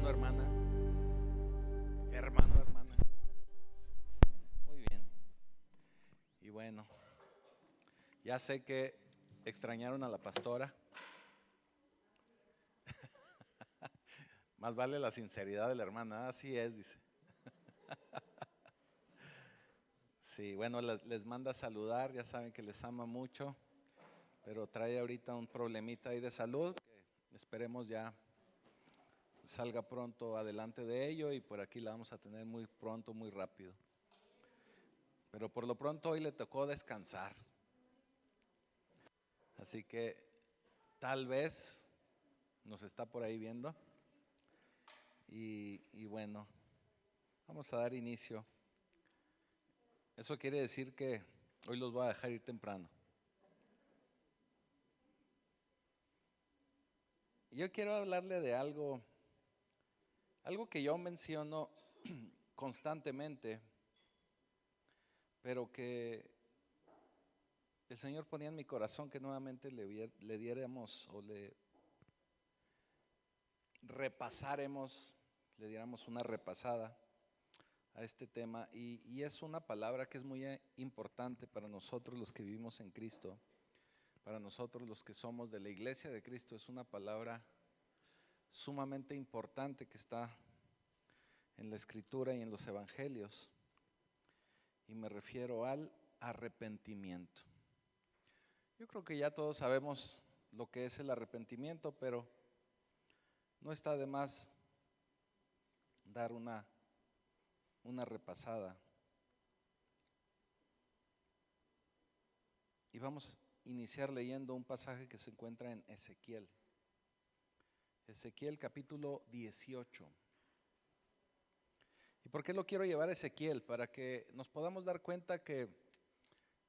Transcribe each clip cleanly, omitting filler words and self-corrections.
hermano, hermana. Hermano, hermana. Muy bien. Y bueno, ya sé que extrañaron a la pastora. Más vale la sinceridad de la hermana. Así es, dice. Sí, bueno, les manda a saludar. Ya saben que les ama mucho, pero trae ahorita un problemita ahí de salud que esperemos ya salga pronto adelante de ello, y por aquí la vamos a tener muy pronto, muy rápido. Pero por lo pronto hoy le tocó descansar. Así que tal vez nos está por ahí viendo. Y bueno, vamos a dar inicio. Eso quiere decir que hoy los voy a dejar ir temprano. Yo quiero hablarle de algo que yo menciono constantemente, pero que el Señor ponía en mi corazón que nuevamente le diéramos o le repasáramos, le diéramos una repasada a este tema, y es una palabra que es muy importante para nosotros los que vivimos en Cristo, para nosotros los que somos de la iglesia de Cristo. Es una palabra sumamente importante que está en la Escritura y en los Evangelios, y me refiero al arrepentimiento. Yo creo que ya todos sabemos lo que es el arrepentimiento, pero no está de más dar una repasada. Y vamos a iniciar leyendo un pasaje que se encuentra en Ezequiel. Ezequiel capítulo 18. ¿Y por qué lo quiero llevar a Ezequiel? Para que nos podamos dar cuenta que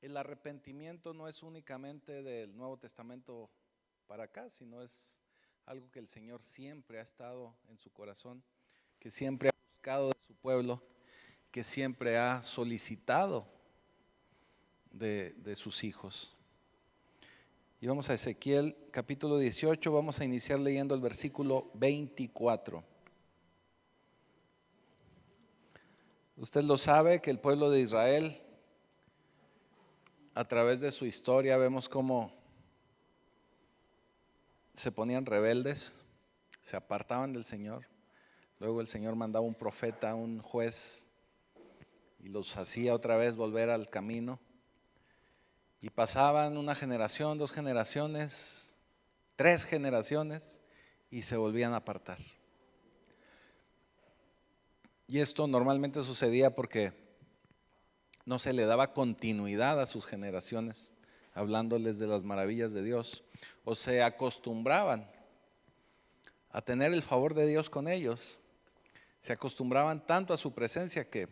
el arrepentimiento no es únicamente del Nuevo Testamento para acá, sino es algo que el Señor siempre ha estado en su corazón, que siempre ha buscado de su pueblo, que siempre ha solicitado de sus hijos. Y vamos a Ezequiel capítulo 18, vamos a iniciar leyendo el versículo 24. Usted lo sabe que el pueblo de Israel, a través de su historia, vemos cómo se ponían rebeldes, se apartaban del Señor. Luego el Señor mandaba un profeta, un juez, y los hacía otra vez volver al camino. Y pasaban una generación, 2 generaciones, 3 generaciones, y se volvían a apartar. Y esto normalmente sucedía porque no se le daba continuidad a sus generaciones, hablándoles de las maravillas de Dios, o se acostumbraban a tener el favor de Dios con ellos. Se acostumbraban tanto a su presencia que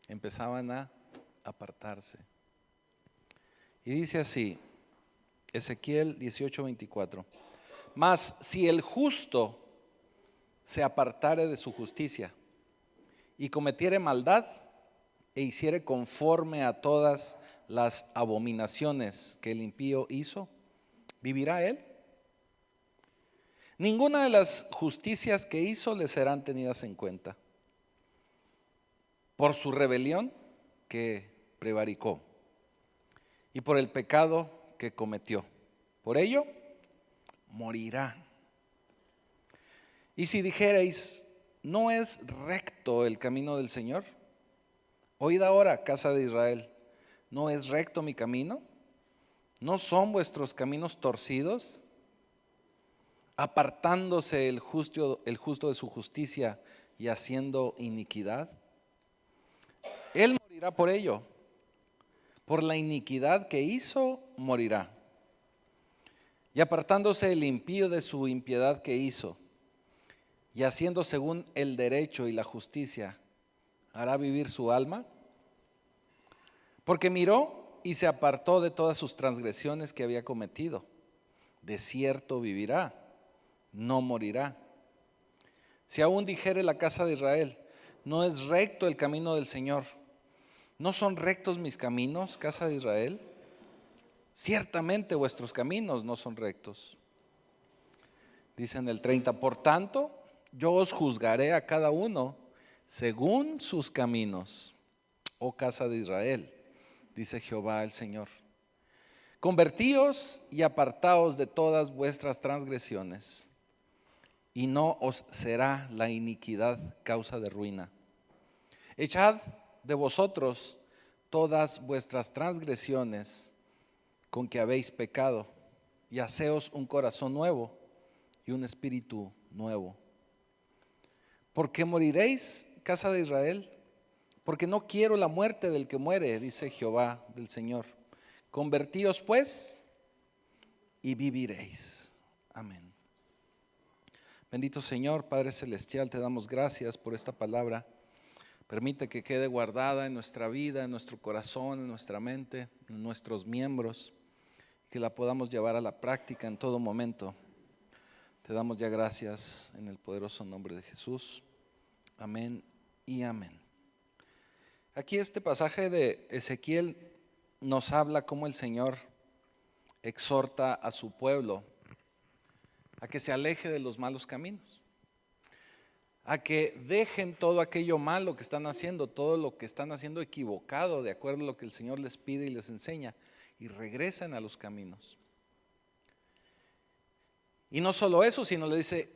empezaban a apartarse. Y dice así, Ezequiel 18:24: Mas si el justo se apartare de su justicia y cometiere maldad e hiciere conforme a todas las abominaciones que el impío hizo, ¿vivirá él? Ninguna de las justicias que hizo le serán tenidas en cuenta por su rebelión que prevaricó y por el pecado que cometió. Por ello morirá. Y si dijereis: ¿no es recto el camino del Señor? Oíd ahora, casa de Israel, ¿no es recto mi camino? ¿No son vuestros caminos torcidos? Apartándose el justo de su justicia y haciendo iniquidad. Él morirá por ello. Por la iniquidad que hizo, morirá. Y apartándose el impío de su impiedad que hizo, y haciendo según el derecho y la justicia, ¿hará vivir su alma? Porque miró y se apartó de todas sus transgresiones que había cometido. De cierto vivirá, no morirá. Si aún dijere la casa de Israel: ¿no es recto el camino del Señor? ¿No son rectos mis caminos, casa de Israel? Ciertamente vuestros caminos no son rectos. Dice en el 30: por tanto, yo os juzgaré a cada uno según sus caminos, oh casa de Israel, dice Jehová el Señor. Convertíos y apartaos de todas vuestras transgresiones, y no os será la iniquidad causa de ruina. Echad de vosotros todas vuestras transgresiones con que habéis pecado, y haceos un corazón nuevo y un espíritu nuevo. ¿Por qué moriréis, casa de Israel? Porque no quiero la muerte del que muere, dice Jehová del Señor. Convertíos pues y viviréis. Amén. Bendito Señor, Padre Celestial, te damos gracias por esta palabra. Permite que quede guardada en nuestra vida, en nuestro corazón, en nuestra mente, en nuestros miembros, que la podamos llevar a la práctica en todo momento. Te damos ya gracias en el poderoso nombre de Jesús. Amén y amén. Aquí este pasaje de Ezequiel nos habla cómo el Señor exhorta a su pueblo a que se aleje de los malos caminos, a que dejen todo aquello malo que están haciendo, todo lo que están haciendo equivocado de acuerdo a lo que el Señor les pide y les enseña, y regresen a los caminos. Y no solo eso, sino le dice,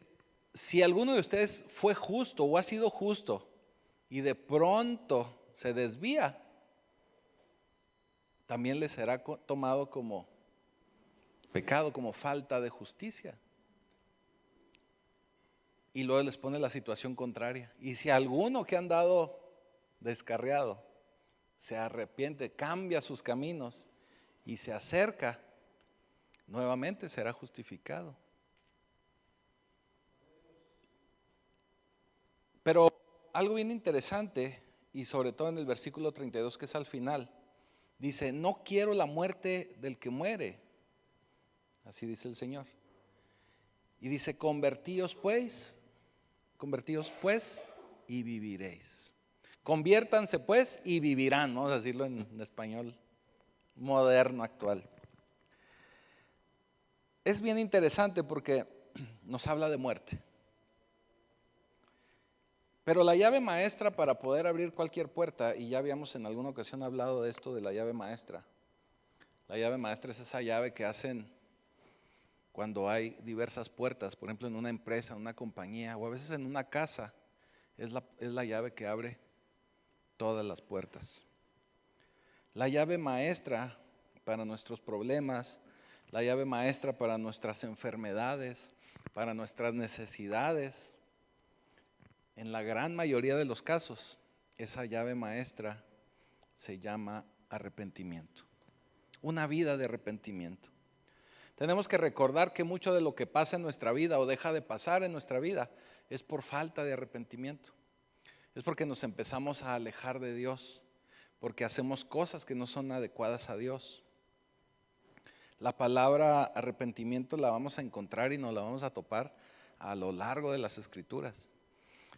si alguno de ustedes fue justo o ha sido justo y de pronto se desvía, también le será tomado como pecado, como falta de justicia. Y luego les pone la situación contraria. Y si alguno que ha andado descarriado se arrepiente, cambia sus caminos y se acerca, nuevamente será justificado. Pero algo bien interesante, y sobre todo en el versículo 32 que es al final, dice, no quiero la muerte del que muere. Así dice el Señor. Y dice, convertíos pues y viviréis. Conviértanse pues y vivirán, vamos a decirlo en español moderno, actual. Es bien interesante porque nos habla de muerte. Pero la llave maestra para poder abrir cualquier puerta, y ya habíamos en alguna ocasión hablado de esto, de la llave maestra. La llave maestra es esa llave que hacen cuando hay diversas puertas, por ejemplo en una empresa, en una compañía o a veces en una casa. Es la llave que abre todas las puertas. La llave maestra para nuestros problemas, la llave maestra para nuestras enfermedades, para nuestras necesidades. En la gran mayoría de los casos, esa llave maestra se llama arrepentimiento. Una vida de arrepentimiento. Tenemos que recordar que mucho de lo que pasa en nuestra vida o deja de pasar en nuestra vida es por falta de arrepentimiento. Es porque nos empezamos a alejar de Dios, porque hacemos cosas que no son adecuadas a Dios. La palabra arrepentimiento la vamos a encontrar y nos la vamos a topar a lo largo de las Escrituras.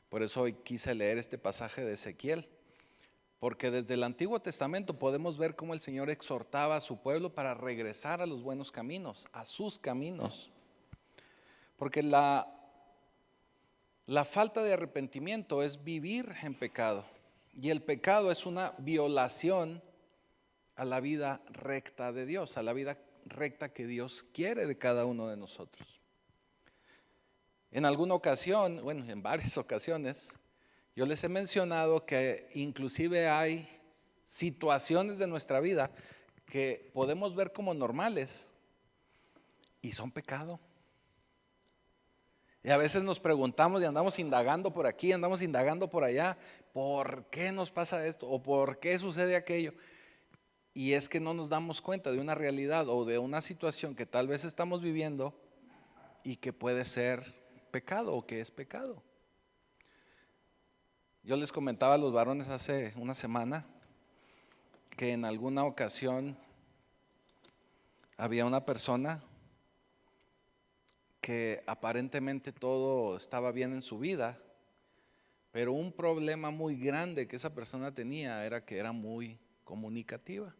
Por eso hoy quise leer este pasaje de Ezequiel, porque desde el Antiguo Testamento podemos ver cómo el Señor exhortaba a su pueblo para regresar a los buenos caminos, a sus caminos. Porque la falta de arrepentimiento es vivir en pecado, y el pecado es una violación a la vida recta de Dios, a la vida recta que Dios quiere de cada uno de nosotros. En alguna ocasión, bueno, en varias ocasiones, yo les he mencionado que inclusive hay situaciones de nuestra vida que podemos ver como normales y son pecado. Y a veces nos preguntamos y andamos indagando por aquí, andamos indagando por allá, ¿por qué nos pasa esto? ¿O por qué sucede aquello? Y es que no nos damos cuenta de una realidad o de una situación que tal vez estamos viviendo y que puede ser pecado o que es pecado. Yo les comentaba a los varones hace una semana que en alguna ocasión había una persona que aparentemente todo estaba bien en su vida, pero un problema muy grande que esa persona tenía era que era muy comunicativa.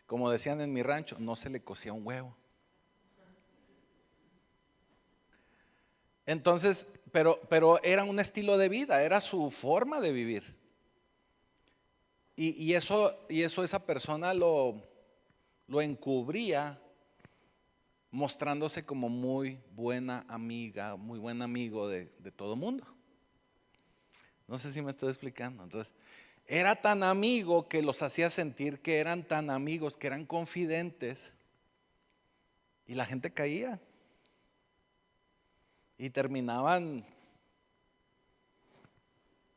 Como decían en mi rancho, no se le cocía un huevo. Entonces, pero era un estilo de vida, era su forma de vivir. Y eso esa persona lo encubría, mostrándose como muy buena amiga, muy buen amigo de todo mundo. No sé si me estoy explicando. Entonces, era tan amigo que los hacía sentir que eran tan amigos, que eran confidentes, y la gente caía. Y terminaban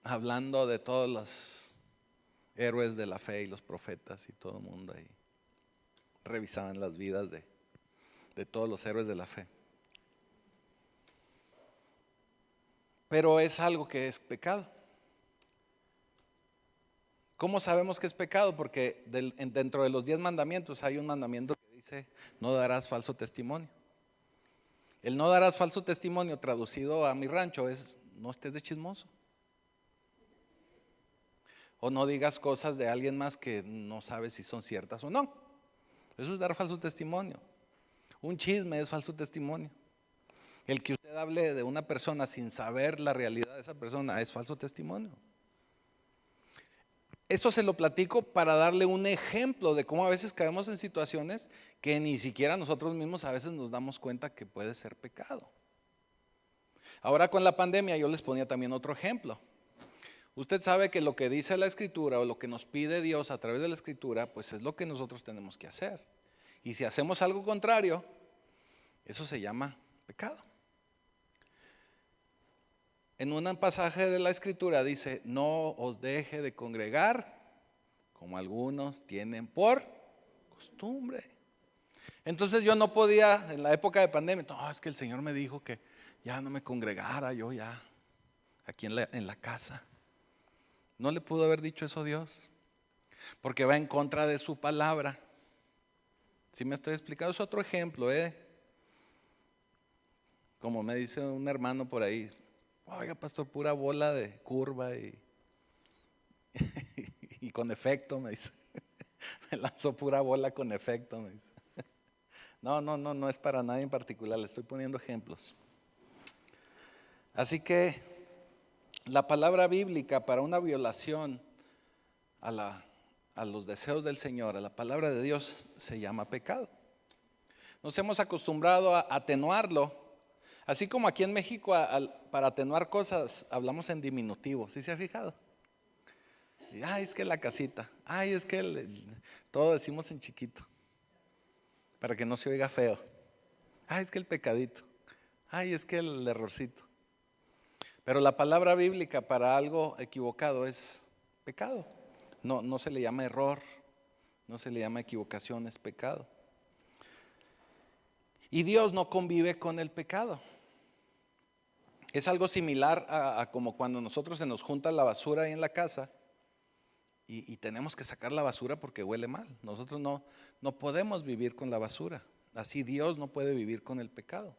hablando de todos los héroes de la fe y los profetas y todo el mundo ahí. Revisaban las vidas de todos los héroes de la fe. Pero es algo que es pecado. ¿Cómo sabemos que es pecado? Porque dentro de los 10 mandamientos hay un mandamiento que dice: no darás falso testimonio. El no darás falso testimonio, traducido a mi rancho, es: no estés de chismoso. O no digas cosas de alguien más que no sabes si son ciertas o no. Eso es dar falso testimonio. Un chisme es falso testimonio. El que usted hable de una persona sin saber la realidad de esa persona es falso testimonio. Esto se lo platico para darle un ejemplo de cómo a veces caemos en situaciones que ni siquiera nosotros mismos a veces nos damos cuenta que puede ser pecado. Ahora con la pandemia yo les ponía también otro ejemplo. Usted sabe que lo que dice la Escritura o lo que nos pide Dios a través de la Escritura, pues es lo que nosotros tenemos que hacer. Y si hacemos algo contrario, eso se llama pecado. En un pasaje de la Escritura dice: no os deje de congregar como algunos tienen por costumbre. Entonces yo no podía, en la época de pandemia, no, es que el Señor me dijo que ya no me congregara, yo ya aquí en la casa. No le pudo haber dicho eso a Dios, porque va en contra de su palabra. Si me estoy explicando, es otro ejemplo, como me dice un hermano por ahí: oiga, pastor, pura bola de curva y con efecto, me dice. Me lanzó pura bola con efecto, me dice. No es para nadie en particular, le estoy poniendo ejemplos. Así que la palabra bíblica para una violación a los deseos del Señor, a la palabra de Dios, se llama pecado. Nos hemos acostumbrado a atenuarlo, así como aquí en México para atenuar cosas hablamos en diminutivo. ¿Sí se ha fijado? Ay, es que la casita, ay, es que todo decimos en chiquito para que no se oiga feo. Ay, es que el pecadito, ay, es que el errorcito. Pero la palabra bíblica para algo equivocado es pecado. No se le llama error, no se le llama equivocación, es pecado. Y Dios no convive con el pecado. Es algo similar a como cuando nosotros se nos junta la basura ahí en la casa y tenemos que sacar la basura porque huele mal. Nosotros no podemos vivir con la basura. Así Dios no puede vivir con el pecado.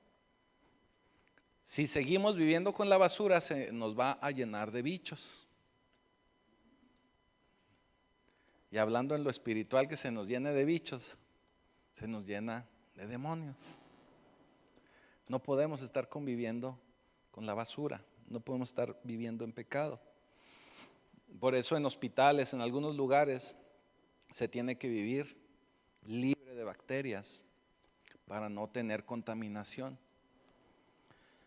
Si seguimos viviendo con la basura, se nos va a llenar de bichos. Y hablando en lo espiritual, que se nos llene de bichos, se nos llena de demonios. No podemos estar conviviendo con la basura, no podemos estar viviendo en pecado. Por eso en hospitales, en algunos lugares, se tiene que vivir libre de bacterias para no tener contaminación.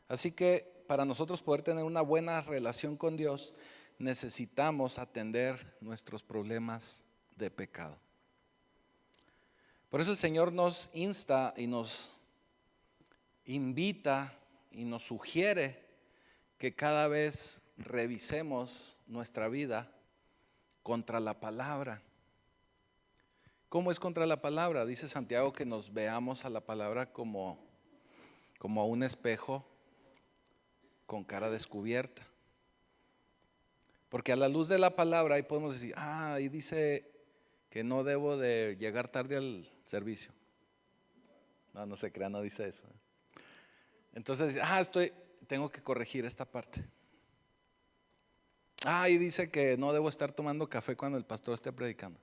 Así que para nosotros poder tener una buena relación con Dios, necesitamos atender nuestros problemas de pecado. Por eso el Señor nos insta y nos invita y nos sugiere que cada vez revisemos nuestra vida contra la palabra. ¿Cómo es contra la palabra? Dice Santiago que nos veamos a la palabra como a un espejo con cara descubierta. Porque a la luz de la palabra ahí podemos decir: ahí dice que no debo de llegar tarde al servicio. No se crea, no dice eso. Entonces, tengo que corregir esta parte. Y dice que no debo estar tomando café cuando el pastor esté predicando.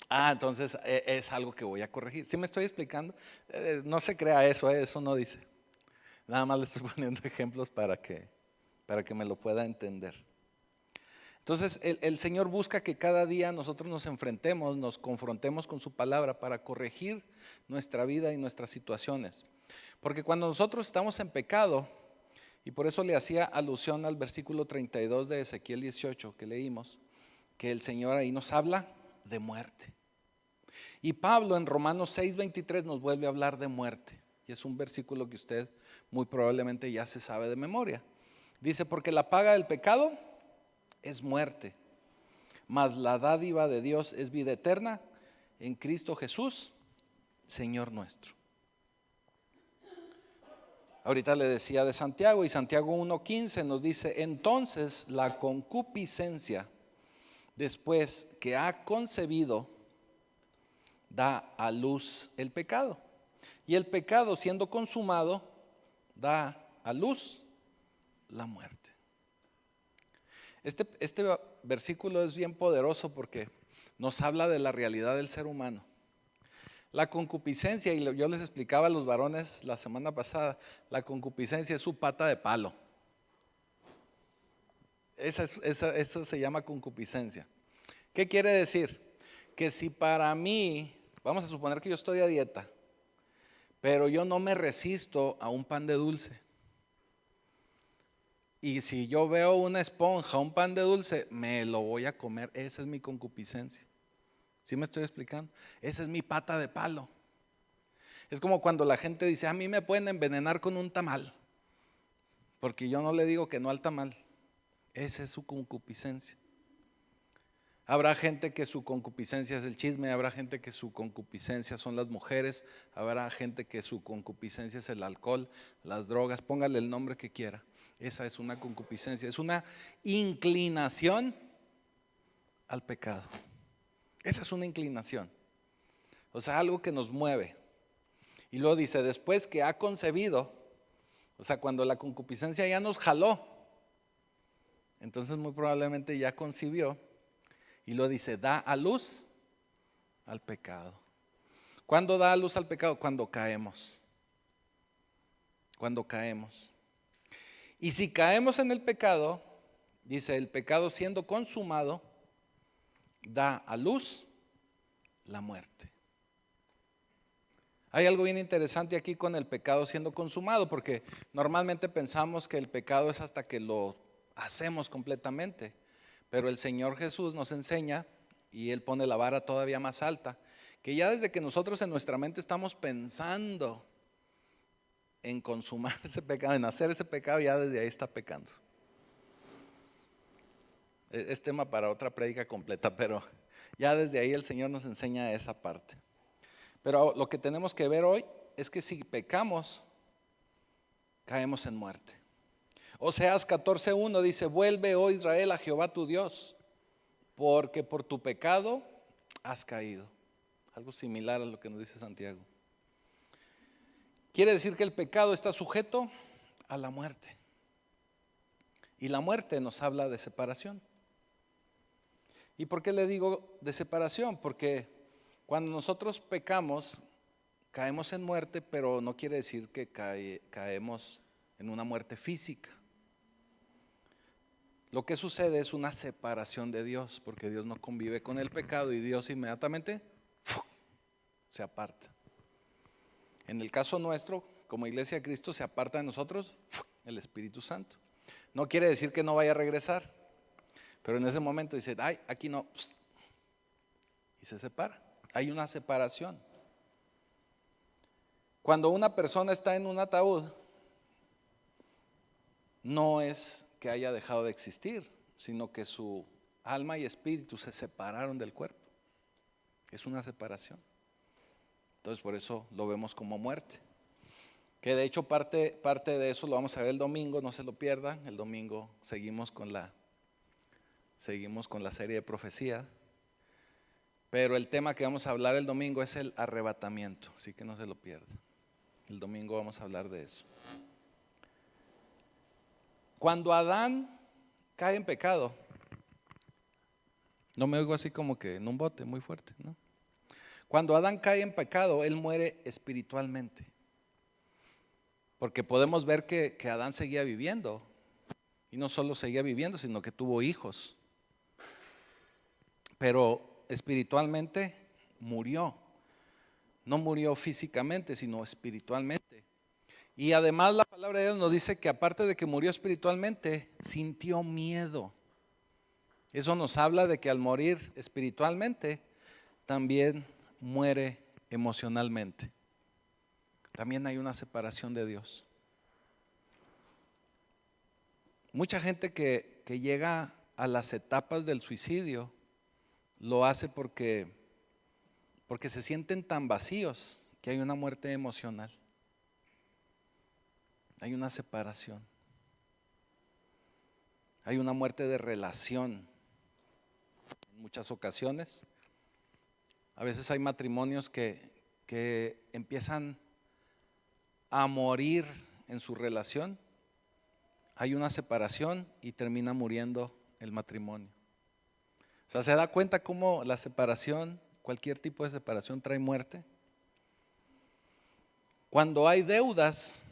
Entonces es algo que voy a corregir. ¿Sí me estoy explicando? No se crea eso, eso no dice. Nada más le estoy poniendo ejemplos para que me lo pueda entender. Entonces el Señor busca que cada día nosotros nos enfrentemos, nos confrontemos con su palabra para corregir nuestra vida y nuestras situaciones. Porque cuando nosotros estamos en pecado, y por eso le hacía alusión al versículo 32 de Ezequiel 18 que leímos, que el Señor ahí nos habla de muerte. Y Pablo en Romanos 6:23 nos vuelve a hablar de muerte. Y es un versículo que usted muy probablemente ya se sabe de memoria. Dice, porque la paga del pecado es muerte, mas la dádiva de Dios es vida eterna en Cristo Jesús, Señor nuestro. Ahorita le decía de Santiago, y Santiago 1:15 nos dice, entonces la concupiscencia, después que ha concebido, da a luz el pecado. Y el pecado, siendo consumado, da a luz la muerte. Este versículo es bien poderoso porque nos habla de la realidad del ser humano. La concupiscencia, y yo les explicaba a los varones la semana pasada, la concupiscencia es su pata de palo. Eso se llama concupiscencia. ¿Qué quiere decir? Que si para mí, vamos a suponer que yo estoy a dieta, pero yo no me resisto a un pan de dulce. Y si yo veo una esponja, un pan de dulce, me lo voy a comer. Esa es mi concupiscencia. ¿Sí me estoy explicando? Esa es mi pata de palo. Es como cuando la gente dice, a mí me pueden envenenar con un tamal, porque yo no le digo que no al tamal. Esa es su concupiscencia. Habrá gente que su concupiscencia es el chisme, habrá gente que su concupiscencia son las mujeres, habrá gente que su concupiscencia es el alcohol, las drogas, póngale el nombre que quiera. Esa es una concupiscencia, es una inclinación al pecado. Esa es una inclinación, o sea, algo que nos mueve. Y luego dice, después que ha concebido, o sea, cuando la concupiscencia ya nos jaló, entonces muy probablemente ya concibió. Y luego dice, da a luz al pecado. ¿Cuándo da a luz al pecado? Cuando caemos. Cuando caemos. Y si caemos en el pecado, dice, el pecado siendo consumado, da a luz la muerte. Hay algo bien interesante aquí con el pecado siendo consumado, porque normalmente pensamos que el pecado es hasta que lo hacemos completamente. Pero el Señor Jesús nos enseña, y Él pone la vara todavía más alta, que ya desde que nosotros en nuestra mente estamos pensando en consumar ese pecado, en hacer ese pecado, ya desde ahí está pecando. Es tema para otra prédica completa, pero ya desde ahí el Señor nos enseña esa parte. Pero lo que tenemos que ver hoy es que si pecamos, caemos en muerte. Oseas 14:1 dice, vuelve, oh Israel, a Jehová tu Dios, porque por tu pecado has caído. Algo similar a lo que nos dice Santiago. Quiere decir que el pecado está sujeto a la muerte. Y la muerte nos habla de separación. ¿Y por qué le digo de separación? Porque cuando nosotros pecamos, caemos en muerte, pero no quiere decir que caemos en una muerte física. Lo que sucede es una separación de Dios, porque Dios no convive con el pecado y Dios inmediatamente se aparta. En el caso nuestro, como Iglesia de Cristo, se aparta de nosotros el Espíritu Santo. No quiere decir que no vaya a regresar, pero en ese momento dice, ay, aquí no, y se separa. Hay una separación. Cuando una persona está en un ataúd, no es que haya dejado de existir, sino que su alma y espíritu se separaron del cuerpo. Es una separación. Entonces por eso lo vemos como muerte. Que de hecho parte de eso lo vamos a ver el domingo, no se lo pierdan. El domingo seguimos con la serie de profecía. Pero el tema que vamos a hablar el domingo es el arrebatamiento, así que no se lo pierdan. El domingo vamos a hablar de eso. Cuando Adán cae en pecado, no me oigo así como que en un bote muy fuerte, ¿no? Cuando Adán cae en pecado, él muere espiritualmente. Porque podemos ver que Adán seguía viviendo. Y no solo seguía viviendo, sino que tuvo hijos. Pero espiritualmente murió. No murió físicamente, sino espiritualmente. Y además la palabra de Dios nos dice que aparte de que murió espiritualmente, sintió miedo. Eso nos habla de que al morir espiritualmente, también muere emocionalmente. También hay una separación de Dios. Mucha gente que llega a las etapas del suicidio lo hace porque se sienten tan vacíos que hay una muerte emocional. Hay una separación. Hay una muerte de relación. En muchas ocasiones, a veces hay matrimonios que empiezan a morir en su relación. Hay una separación y termina muriendo el matrimonio. O sea, ¿se da cuenta cómo la separación, cualquier tipo de separación trae muerte? Cuando hay deudas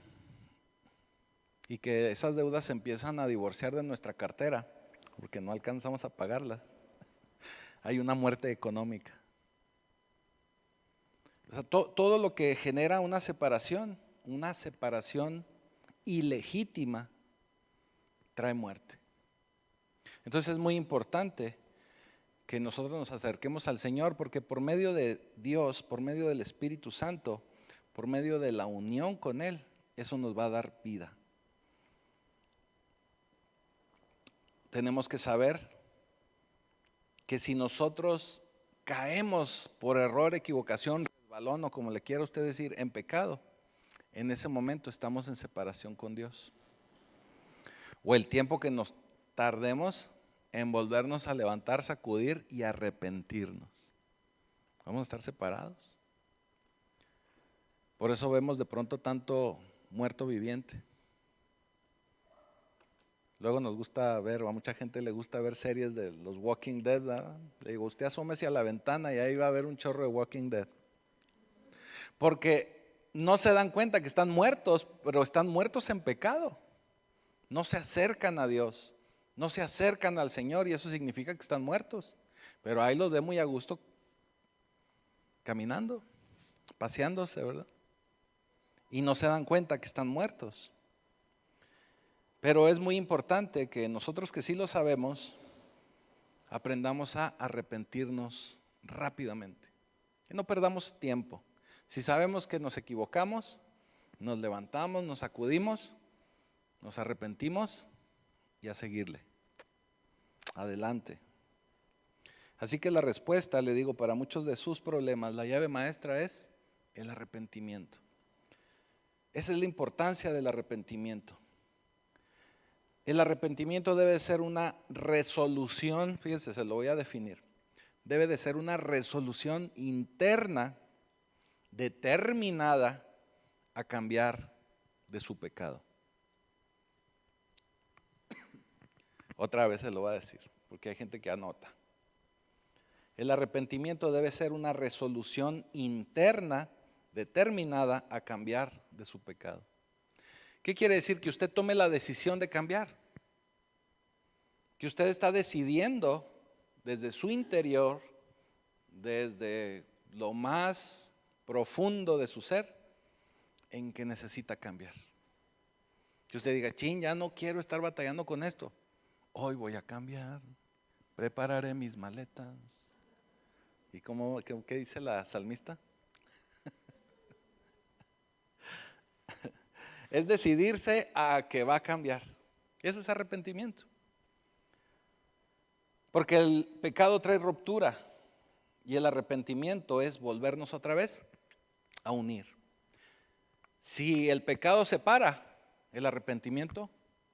y que esas deudas se empiezan a divorciar de nuestra cartera porque no alcanzamos a pagarlas, hay una muerte económica. O sea, todo lo que genera una separación ilegítima, trae muerte. Entonces es muy importante que nosotros nos acerquemos al Señor, porque por medio de Dios, por medio del Espíritu Santo, por medio de la unión con Él, eso nos va a dar vida. Tenemos que saber que si nosotros caemos por error, equivocación, resbalón o como le quiera usted decir, en pecado, en ese momento estamos en separación con Dios. O el tiempo que nos tardemos en volvernos a levantar, sacudir y arrepentirnos, vamos a estar separados. Por eso vemos de pronto tanto muerto viviente. Luego nos gusta ver, o a mucha gente le gusta ver series de los Walking Dead, ¿verdad? Le digo, usted asómese a la ventana y ahí va a haber un chorro de Walking Dead. Porque no se dan cuenta que están muertos, pero están muertos en pecado. No se acercan a Dios, no se acercan al Señor y eso significa que están muertos. Pero ahí los ve muy a gusto caminando, paseándose, ¿verdad? Y no se dan cuenta que están muertos. Pero es muy importante que nosotros que sí lo sabemos, aprendamos a arrepentirnos rápidamente. Que no perdamos tiempo. Si sabemos que nos equivocamos, nos levantamos, nos sacudimos, nos arrepentimos y a seguirle. Adelante. Así que la respuesta, le digo, para muchos de sus problemas, la llave maestra es el arrepentimiento. Esa es la importancia del arrepentimiento. El arrepentimiento debe ser una resolución, fíjense, se lo voy a definir. Debe de ser una resolución interna determinada a cambiar de su pecado. Otra vez se lo voy a decir, porque hay gente que anota. El arrepentimiento debe ser una resolución interna determinada a cambiar de su pecado. ¿Qué quiere decir? Que usted tome la decisión de cambiar. Que usted está decidiendo desde su interior, desde lo más profundo de su ser, en que necesita cambiar. Que usted diga, chin, ya no quiero estar batallando con esto. Hoy voy a cambiar, prepararé mis maletas. ¿Y qué dice la salmista? Es decidirse a que va a cambiar. Eso es arrepentimiento. Porque el pecado trae ruptura y el arrepentimiento es volvernos otra vez a unir. Si el pecado separa, el arrepentimiento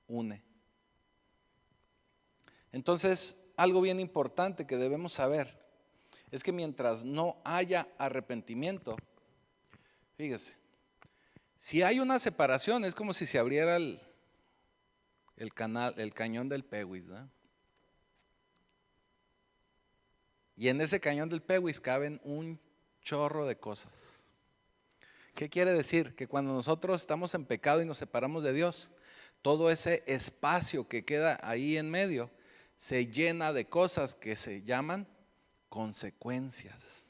une. Entonces, algo bien importante que debemos saber es que mientras no haya arrepentimiento, fíjese, si hay una separación es como si se abriera el cañón del Pewis, ¿no? Y en ese cañón del Pewis caben un chorro de cosas ¿Qué quiere decir? Que cuando nosotros estamos en pecado y nos separamos de Dios, todo ese espacio que queda ahí en medio se llena de cosas que se llaman consecuencias.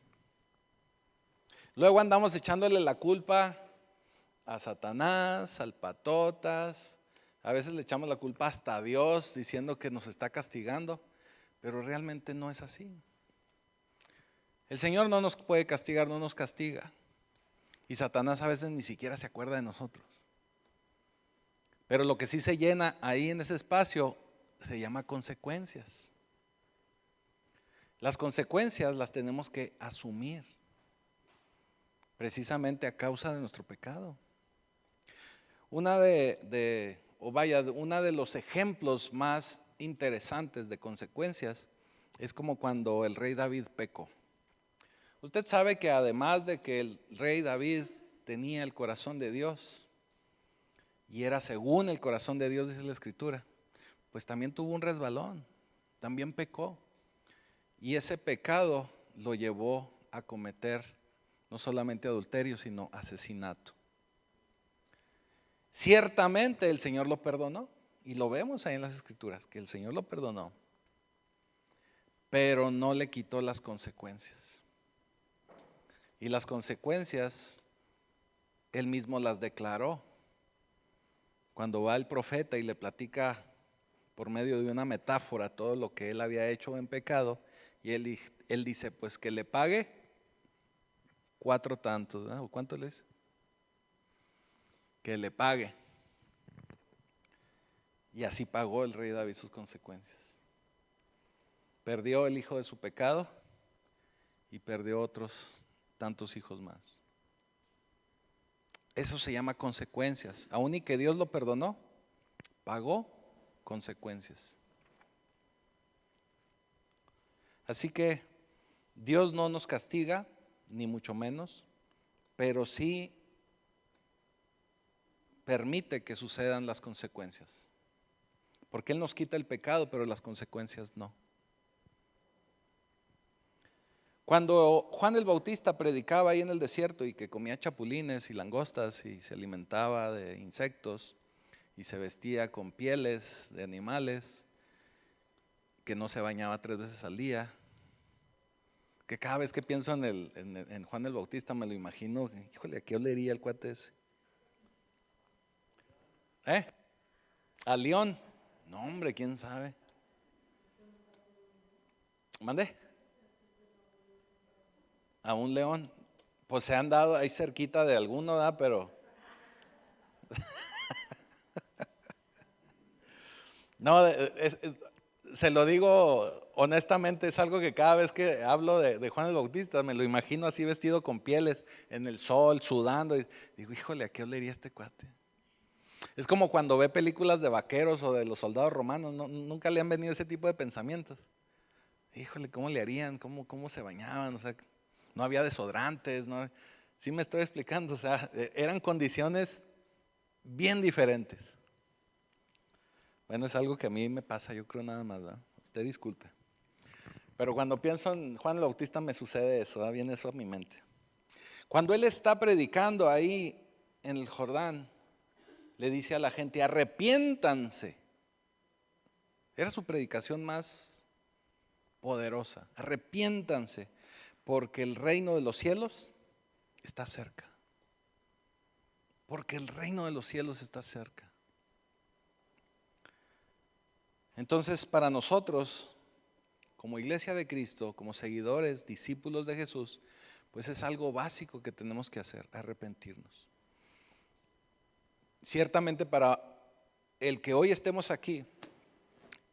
Luego andamos echándole la culpa a Satanás, al patotas, a veces le echamos la culpa hasta a Dios diciendo que nos está castigando, pero realmente no es así. El Señor no nos puede castigar, no nos castiga. Y Satanás a veces ni siquiera se acuerda de nosotros. Pero lo que sí se llena ahí en ese espacio se llama consecuencias. Las consecuencias las tenemos que asumir, precisamente a causa de nuestro pecado. Uno de los ejemplos más interesantes de consecuencias es como cuando el rey David pecó. Usted sabe que además de que el rey David tenía el corazón de Dios y era según el corazón de Dios, dice la Escritura, pues también tuvo un resbalón, también pecó. Y ese pecado lo llevó a cometer no solamente adulterio, sino asesinato. Ciertamente el Señor lo perdonó, y lo vemos ahí en las Escrituras, que el Señor lo perdonó, pero no le quitó las consecuencias. Y las consecuencias, él mismo las declaró. Cuando va el profeta y le platica por medio de una metáfora todo lo que él había hecho en pecado, y él dice, pues que le pague 4 tantos, ¿verdad? ¿O cuánto le dice? Que le pague. Y así pagó el rey David sus consecuencias. Perdió el hijo de su pecado y perdió otros tantos hijos más. Eso se llama consecuencias. Aún y que Dios lo perdonó, pagó consecuencias. Así que Dios no nos castiga, ni mucho menos, pero sí permite que sucedan las consecuencias. Porque Él nos quita el pecado, pero las consecuencias no. Cuando Juan el Bautista predicaba ahí en el desierto y que comía chapulines y langostas y se alimentaba de insectos y se vestía con pieles de animales, que no se bañaba 3 veces al día, que cada vez que pienso en Juan el Bautista me lo imagino, híjole, ¿a qué olería el cuate ese? ¿A león? No, hombre, quién sabe. ¿Mande? A un león. Pues se han dado ahí cerquita de alguno, ¿verdad? Pero no, se lo digo honestamente, es algo que cada vez que hablo de Juan el Bautista me lo imagino así vestido con pieles en el sol, sudando, y digo, híjole, ¿a qué olería este cuate? Es como cuando ve películas de vaqueros o de los soldados romanos, nunca le han venido ese tipo de pensamientos. Híjole, ¿cómo le harían? ¿Cómo se bañaban? O sea, no había desodorantes, ¿no? Sí me estoy explicando, o sea, eran condiciones bien diferentes. Bueno, es algo que a mí me pasa, yo creo nada más, ¿verdad? Usted disculpe. Pero cuando pienso en Juan el Bautista me sucede eso, ¿verdad? Viene eso a mi mente. Cuando él está predicando ahí en el Jordán, le dice a la gente, arrepiéntanse. Era su predicación más poderosa. Arrepiéntanse, porque el reino de los cielos está cerca. Porque el reino de los cielos está cerca. Entonces, para nosotros, como iglesia de Cristo, como seguidores, discípulos de Jesús, pues es algo básico que tenemos que hacer, arrepentirnos. Ciertamente para el que hoy estemos aquí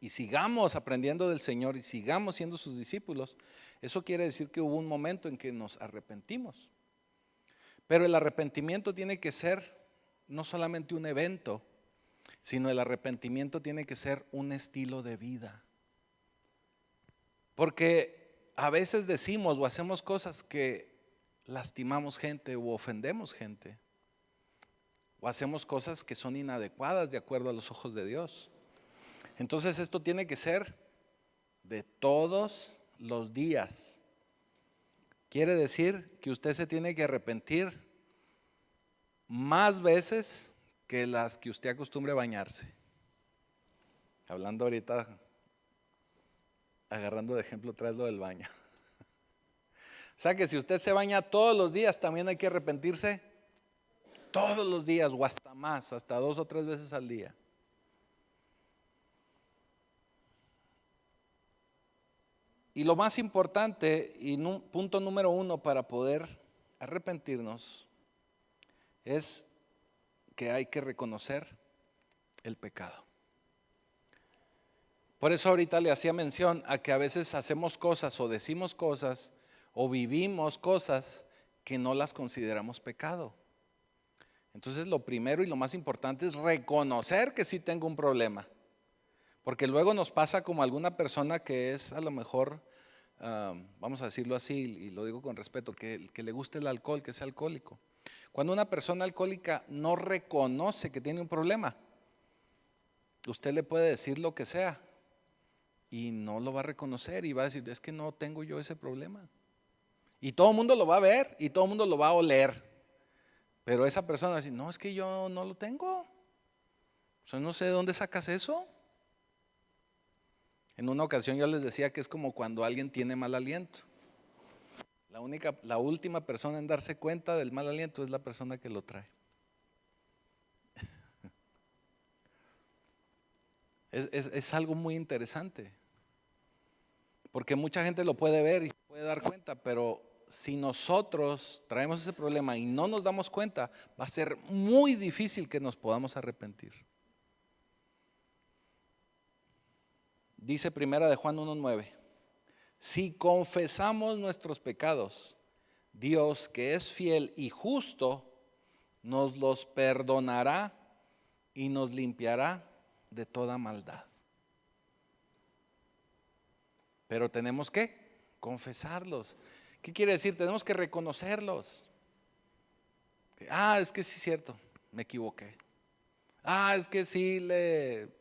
y sigamos aprendiendo del Señor y sigamos siendo sus discípulos, eso quiere decir que hubo un momento en que nos arrepentimos. Pero el arrepentimiento tiene que ser no solamente un evento, sino el arrepentimiento tiene que ser un estilo de vida. Porque a veces decimos o hacemos cosas que lastimamos gente o ofendemos gente. O hacemos cosas que son inadecuadas de acuerdo a los ojos de Dios. Entonces esto tiene que ser de todos los días. Quiere decir que usted se tiene que arrepentir más veces que las que usted acostumbre a bañarse. Hablando ahorita, agarrando de ejemplo otra vez lo del baño. O sea que si usted se baña todos los días, también hay que arrepentirse todos los días o hasta más, hasta 2 o 3 veces al día. Y lo más importante y punto número 1 para poder arrepentirnos es que hay que reconocer el pecado. Por eso ahorita le hacía mención a que a veces hacemos cosas o decimos cosas o vivimos cosas que no las consideramos pecado. Entonces lo primero y lo más importante es reconocer que sí tengo un problema. Porque luego nos pasa como alguna persona que es a lo mejor, vamos a decirlo así, y lo digo con respeto, que le guste el alcohol, que sea alcohólico. Cuando una persona alcohólica no reconoce que tiene un problema, usted le puede decir lo que sea y no lo va a reconocer y va a decir, es que no tengo yo ese problema. Y todo el mundo lo va a ver y todo el mundo lo va a oler. Pero esa persona va a decir, no, es que yo no lo tengo. O sea, no sé de dónde sacas eso. En una ocasión yo les decía que es como cuando alguien tiene mal aliento. La última persona en darse cuenta del mal aliento es la persona que lo trae. Es algo muy interesante. Porque mucha gente lo puede ver y se puede dar cuenta, pero si nosotros traemos ese problema y no nos damos cuenta, va a ser muy difícil que nos podamos arrepentir. Dice primera de Juan 1:9, si confesamos nuestros pecados, Dios que es fiel y justo, nos los perdonará y nos limpiará de toda maldad. Pero tenemos que confesarlos. ¿Qué quiere decir? Tenemos que reconocerlos. Es que sí es cierto, me equivoqué. Es que sí le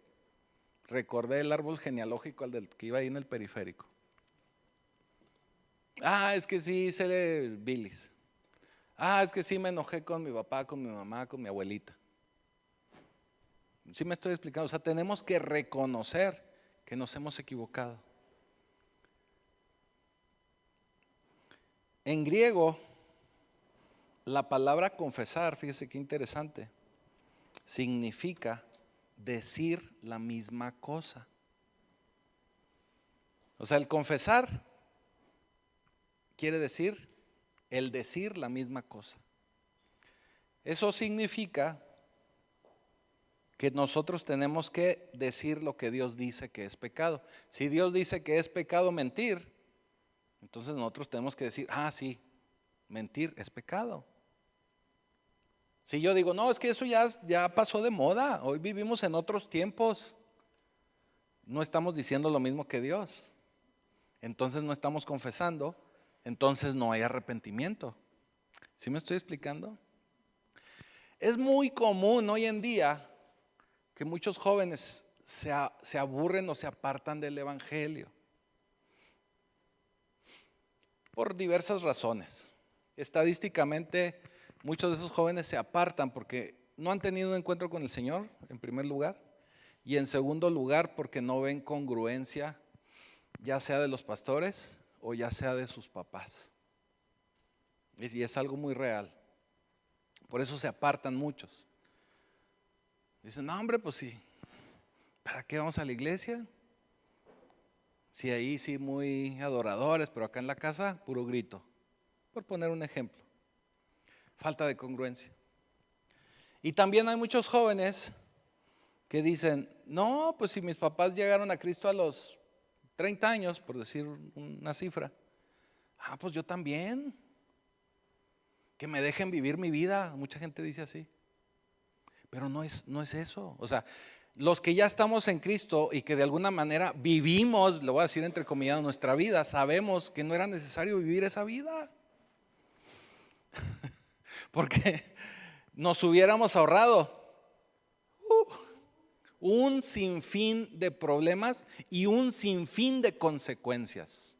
recordé el árbol genealógico al del que iba ahí en el periférico. Es que sí hice bilis. Es que sí me enojé con mi papá, con mi mamá, con mi abuelita. Sí me estoy explicando. O sea, tenemos que reconocer que nos hemos equivocado. En griego, la palabra confesar, fíjese qué interesante, significa decir la misma cosa. O sea, el confesar quiere decir el decir la misma cosa. Eso significa que nosotros tenemos que decir lo que Dios dice que es pecado. Si Dios dice que es pecado mentir, entonces nosotros tenemos que decir, sí, mentir es pecado. Si yo digo, no, es que eso ya pasó de moda, hoy vivimos en otros tiempos, no estamos diciendo lo mismo que Dios. Entonces no estamos confesando, entonces no hay arrepentimiento. ¿Sí me estoy explicando? Es muy común hoy en día que muchos jóvenes se aburren o se apartan del evangelio por diversas razones. Estadísticamente, muchos de esos jóvenes se apartan porque no han tenido un encuentro con el Señor, en primer lugar, y en segundo lugar, porque no ven congruencia, ya sea de los pastores o ya sea de sus papás. Y es algo muy real. Por eso se apartan muchos. Dicen, no, hombre, pues sí, ¿para qué vamos a la iglesia? Si ahí sí muy adoradores, pero acá en la casa puro grito. Por poner un ejemplo. Falta de congruencia. Y también hay muchos jóvenes que dicen, no, pues si mis papás llegaron a Cristo a los 30 años, por decir una cifra, pues yo también. Que me dejen vivir mi vida. Mucha gente dice así. Pero no es eso. O sea, los que ya estamos en Cristo y que de alguna manera vivimos, lo voy a decir entre comillas, nuestra vida, sabemos que no era necesario vivir esa vida. Porque nos hubiéramos ahorrado un sinfín de problemas y un sinfín de consecuencias.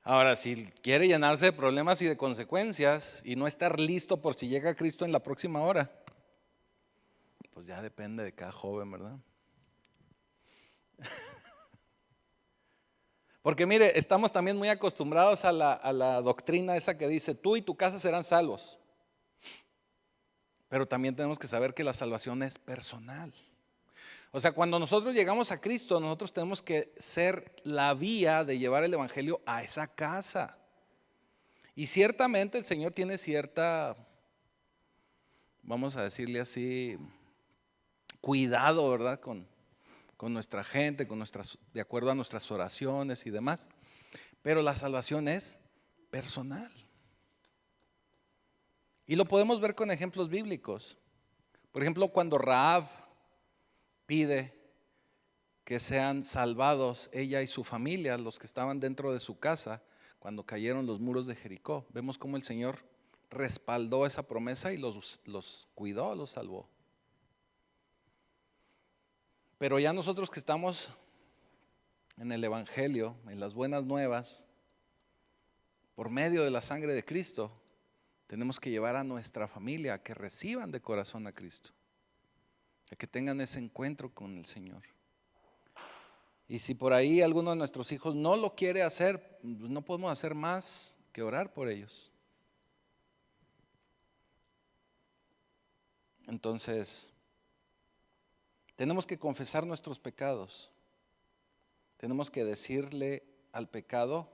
Ahora, si quiere llenarse de problemas y de consecuencias y no estar listo por si llega Cristo en la próxima hora, pues ya depende de cada joven, ¿verdad? Porque mire, estamos también muy acostumbrados a la doctrina esa que dice, tú y tu casa serán salvos. Pero también tenemos que saber que la salvación es personal. O sea, cuando nosotros llegamos a Cristo, nosotros tenemos que ser la vía de llevar el evangelio a esa casa. Y ciertamente el Señor tiene cierta, vamos a decirle así, cuidado, ¿verdad? Con nuestra gente, de acuerdo a nuestras oraciones y demás. Pero la salvación es personal. Y lo podemos ver con ejemplos bíblicos. Por ejemplo, cuando Rahab pide que sean salvados ella y su familia, los que estaban dentro de su casa, cuando cayeron los muros de Jericó. Vemos cómo el Señor respaldó esa promesa y los cuidó, los salvó. Pero ya nosotros que estamos en el Evangelio, en las buenas nuevas, por medio de la sangre de Cristo, tenemos que llevar a nuestra familia a que reciban de corazón a Cristo, a que tengan ese encuentro con el Señor. Y si por ahí alguno de nuestros hijos no lo quiere hacer, pues no podemos hacer más que orar por ellos. Entonces, tenemos que confesar nuestros pecados. Tenemos que decirle al pecado,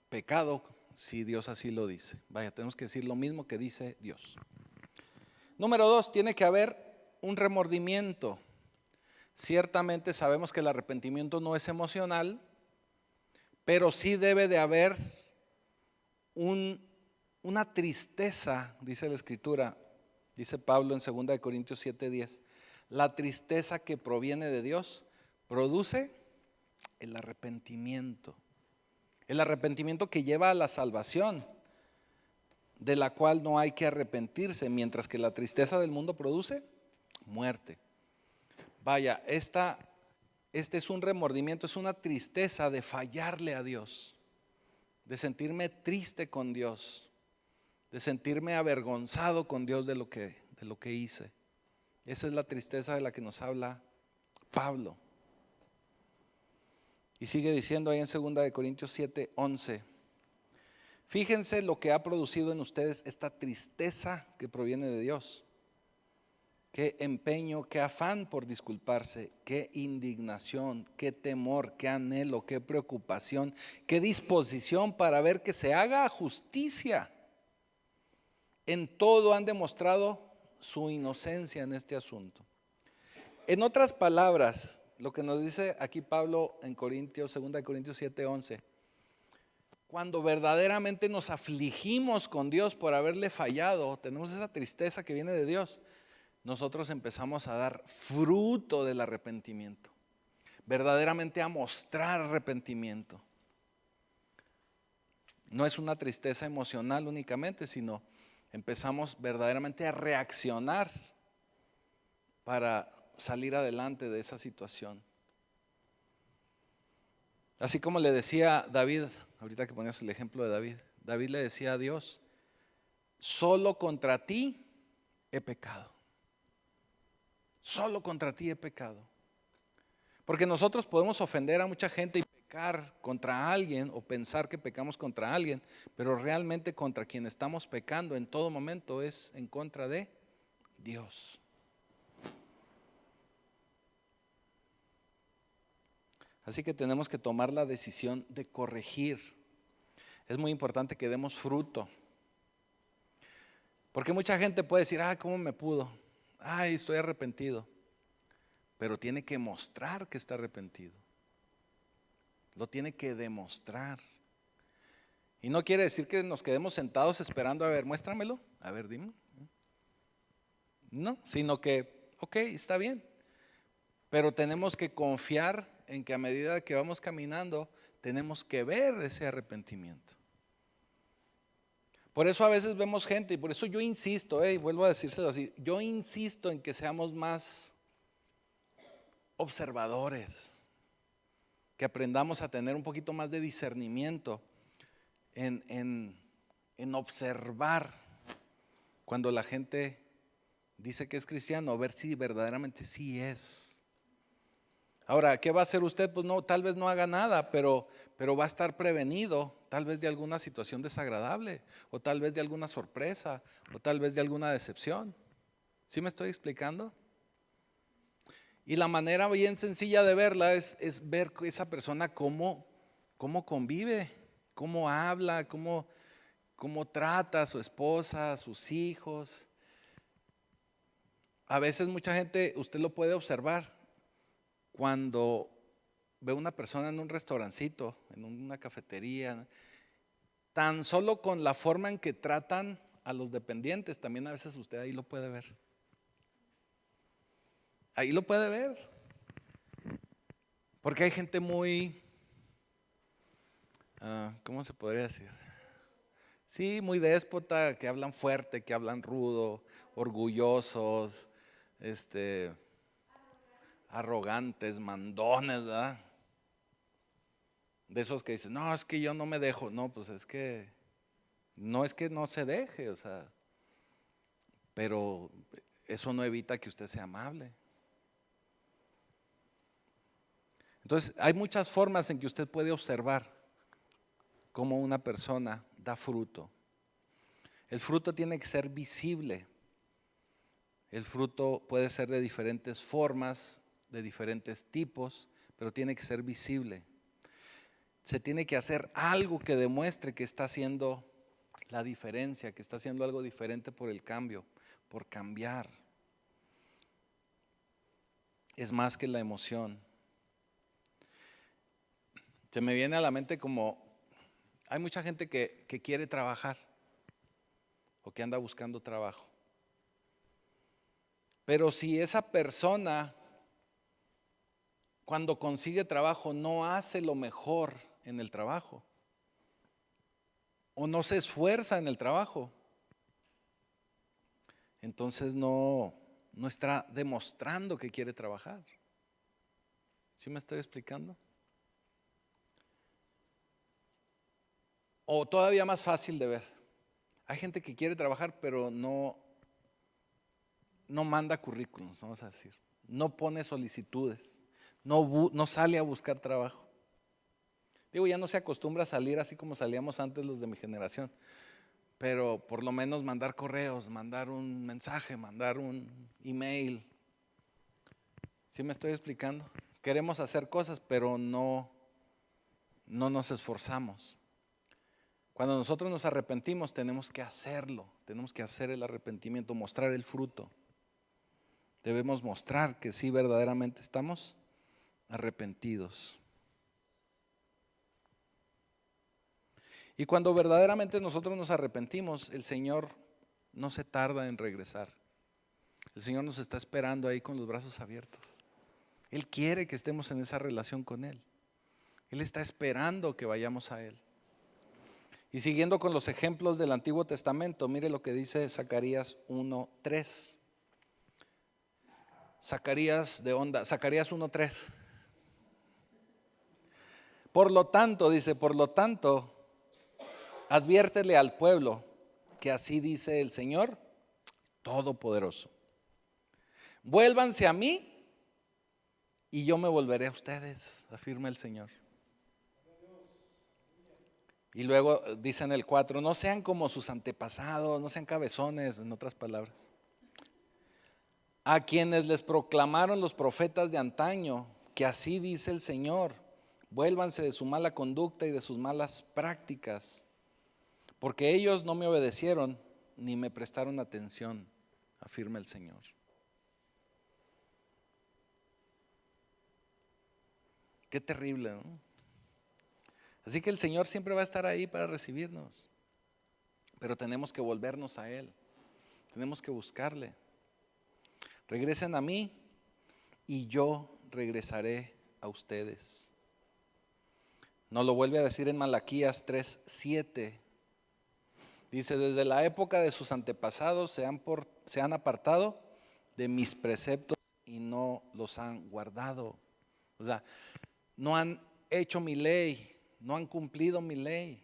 pecado, si Dios así lo dice. Vaya, tenemos que decir lo mismo que dice Dios. Número 2, tiene que haber un remordimiento. Ciertamente sabemos que el arrepentimiento no es emocional, pero sí debe de haber una tristeza, dice la Escritura, dice Pablo en 2 Corintios 7:10. La tristeza que proviene de Dios produce el arrepentimiento. El arrepentimiento que lleva a la salvación, de la cual no hay que arrepentirse, mientras que la tristeza del mundo produce muerte. Vaya, este es un remordimiento, es una tristeza de fallarle a Dios, de sentirme triste con Dios, de sentirme avergonzado con Dios de lo que hice. Esa es la tristeza de la que nos habla Pablo. Y sigue diciendo ahí en 2 Corintios 7:11. Fíjense lo que ha producido en ustedes esta tristeza que proviene de Dios. Qué empeño, qué afán por disculparse, qué indignación, qué temor, qué anhelo, qué preocupación, qué disposición para ver que se haga justicia. En todo han demostrado su inocencia en este asunto. En otras palabras, lo que nos dice aquí Pablo en 2 Corintios 7:11, cuando verdaderamente nos afligimos con Dios por haberle fallado, tenemos esa tristeza que viene de Dios, nosotros empezamos a dar fruto del arrepentimiento, verdaderamente a mostrar arrepentimiento. No es una tristeza emocional únicamente, sino empezamos verdaderamente a reaccionar para salir adelante de esa situación. Así como le decía David, ahorita que ponías el ejemplo de David, David le decía a Dios, solo contra ti he pecado. Solo contra ti he pecado. Porque nosotros podemos ofender a mucha gente y pecar contra alguien o pensar que pecamos contra alguien, pero realmente contra quien estamos pecando en todo momento es en contra de Dios. Así que tenemos que tomar la decisión de corregir. Es muy importante que demos fruto. Porque mucha gente puede decir, ¿cómo me pudo? Estoy arrepentido. Pero tiene que mostrar que está arrepentido. Lo tiene que demostrar. Y no quiere decir que nos quedemos sentados esperando, a ver, muéstramelo, a ver, dime. No, sino que, ok, está bien. Pero tenemos que confiar en que a medida que vamos caminando, tenemos que ver ese arrepentimiento. Por eso a veces vemos gente, y por eso yo insisto, y vuelvo a decírselo así, yo insisto en que seamos más observadores, que aprendamos a tener un poquito más de discernimiento en observar cuando la gente dice que es cristiano, ver si verdaderamente sí es. Ahora, ¿qué va a hacer usted? Pues no, tal vez no haga nada, pero va a estar prevenido, tal vez de alguna situación desagradable, o tal vez de alguna sorpresa, o tal vez de alguna decepción. ¿Sí me estoy explicando? Y la manera bien sencilla de verla es ver esa persona cómo convive, cómo habla, cómo trata a su esposa, a sus hijos. A veces mucha gente, usted lo puede observar, cuando ve una persona en un restaurancito, en una cafetería, tan solo con la forma en que tratan a los dependientes, también a veces usted ahí lo puede ver. Ahí lo puede ver. Porque hay gente muy, ¿cómo se podría decir? Sí, muy déspota, que hablan fuerte, que hablan rudo, orgullosos, arrogantes, mandones, ¿verdad? De esos que dicen, no, es que yo no me dejo. No, pues es que no se deje, o sea, pero eso no evita que usted sea amable. Entonces, hay muchas formas en que usted puede observar cómo una persona da fruto. El fruto tiene que ser visible. El fruto puede ser de diferentes formas, de diferentes tipos, pero tiene que ser visible. Se tiene que hacer algo que demuestre que está haciendo la diferencia, que está haciendo algo diferente por el cambio, por cambiar. Es más que la emoción. Se me viene a la mente como, hay mucha gente que quiere trabajar o que anda buscando trabajo. Pero si esa persona, cuando consigue trabajo, no hace lo mejor en el trabajo, o no se esfuerza en el trabajo, entonces no está demostrando que quiere trabajar. ¿Sí me estoy explicando? O todavía más fácil de ver, hay gente que quiere trabajar pero no manda currículums, vamos a decir, no pone solicitudes, no sale a buscar trabajo. Digo, ya no se acostumbra a salir así como salíamos antes los de mi generación, pero por lo menos mandar correos, mandar un mensaje, mandar un email. ¿Sí me estoy explicando? Queremos hacer cosas, pero no nos esforzamos. Cuando nosotros nos arrepentimos, tenemos que hacerlo, tenemos que hacer el arrepentimiento, mostrar el fruto. Debemos mostrar que sí verdaderamente estamos arrepentidos. Y cuando verdaderamente nosotros nos arrepentimos, el Señor no se tarda en regresar. El Señor nos está esperando ahí con los brazos abiertos. Él quiere que estemos en esa relación con Él. Él está esperando que vayamos a Él. Y siguiendo con los ejemplos del Antiguo Testamento, mire lo que dice Zacarías 1:3. Zacarías 1:3. Por lo tanto, dice, adviértele al pueblo que así dice el Señor Todopoderoso. Vuélvanse a mí y yo me volveré a ustedes, afirma el Señor. Y luego dice en el 4, no sean como sus antepasados, no sean cabezones, en otras palabras. A quienes les proclamaron los profetas de antaño, que así dice el Señor, vuélvanse de su mala conducta y de sus malas prácticas, porque ellos no me obedecieron ni me prestaron atención, afirma el Señor. Qué terrible, ¿no? Así que el Señor siempre va a estar ahí para recibirnos, pero tenemos que volvernos a Él, tenemos que buscarle. Regresen a mí y yo regresaré a ustedes. Nos lo vuelve a decir en Malaquías 3:7. Dice, desde la época de sus antepasados se han apartado de mis preceptos y no los han guardado. O sea, no han hecho mi ley, no han cumplido mi ley.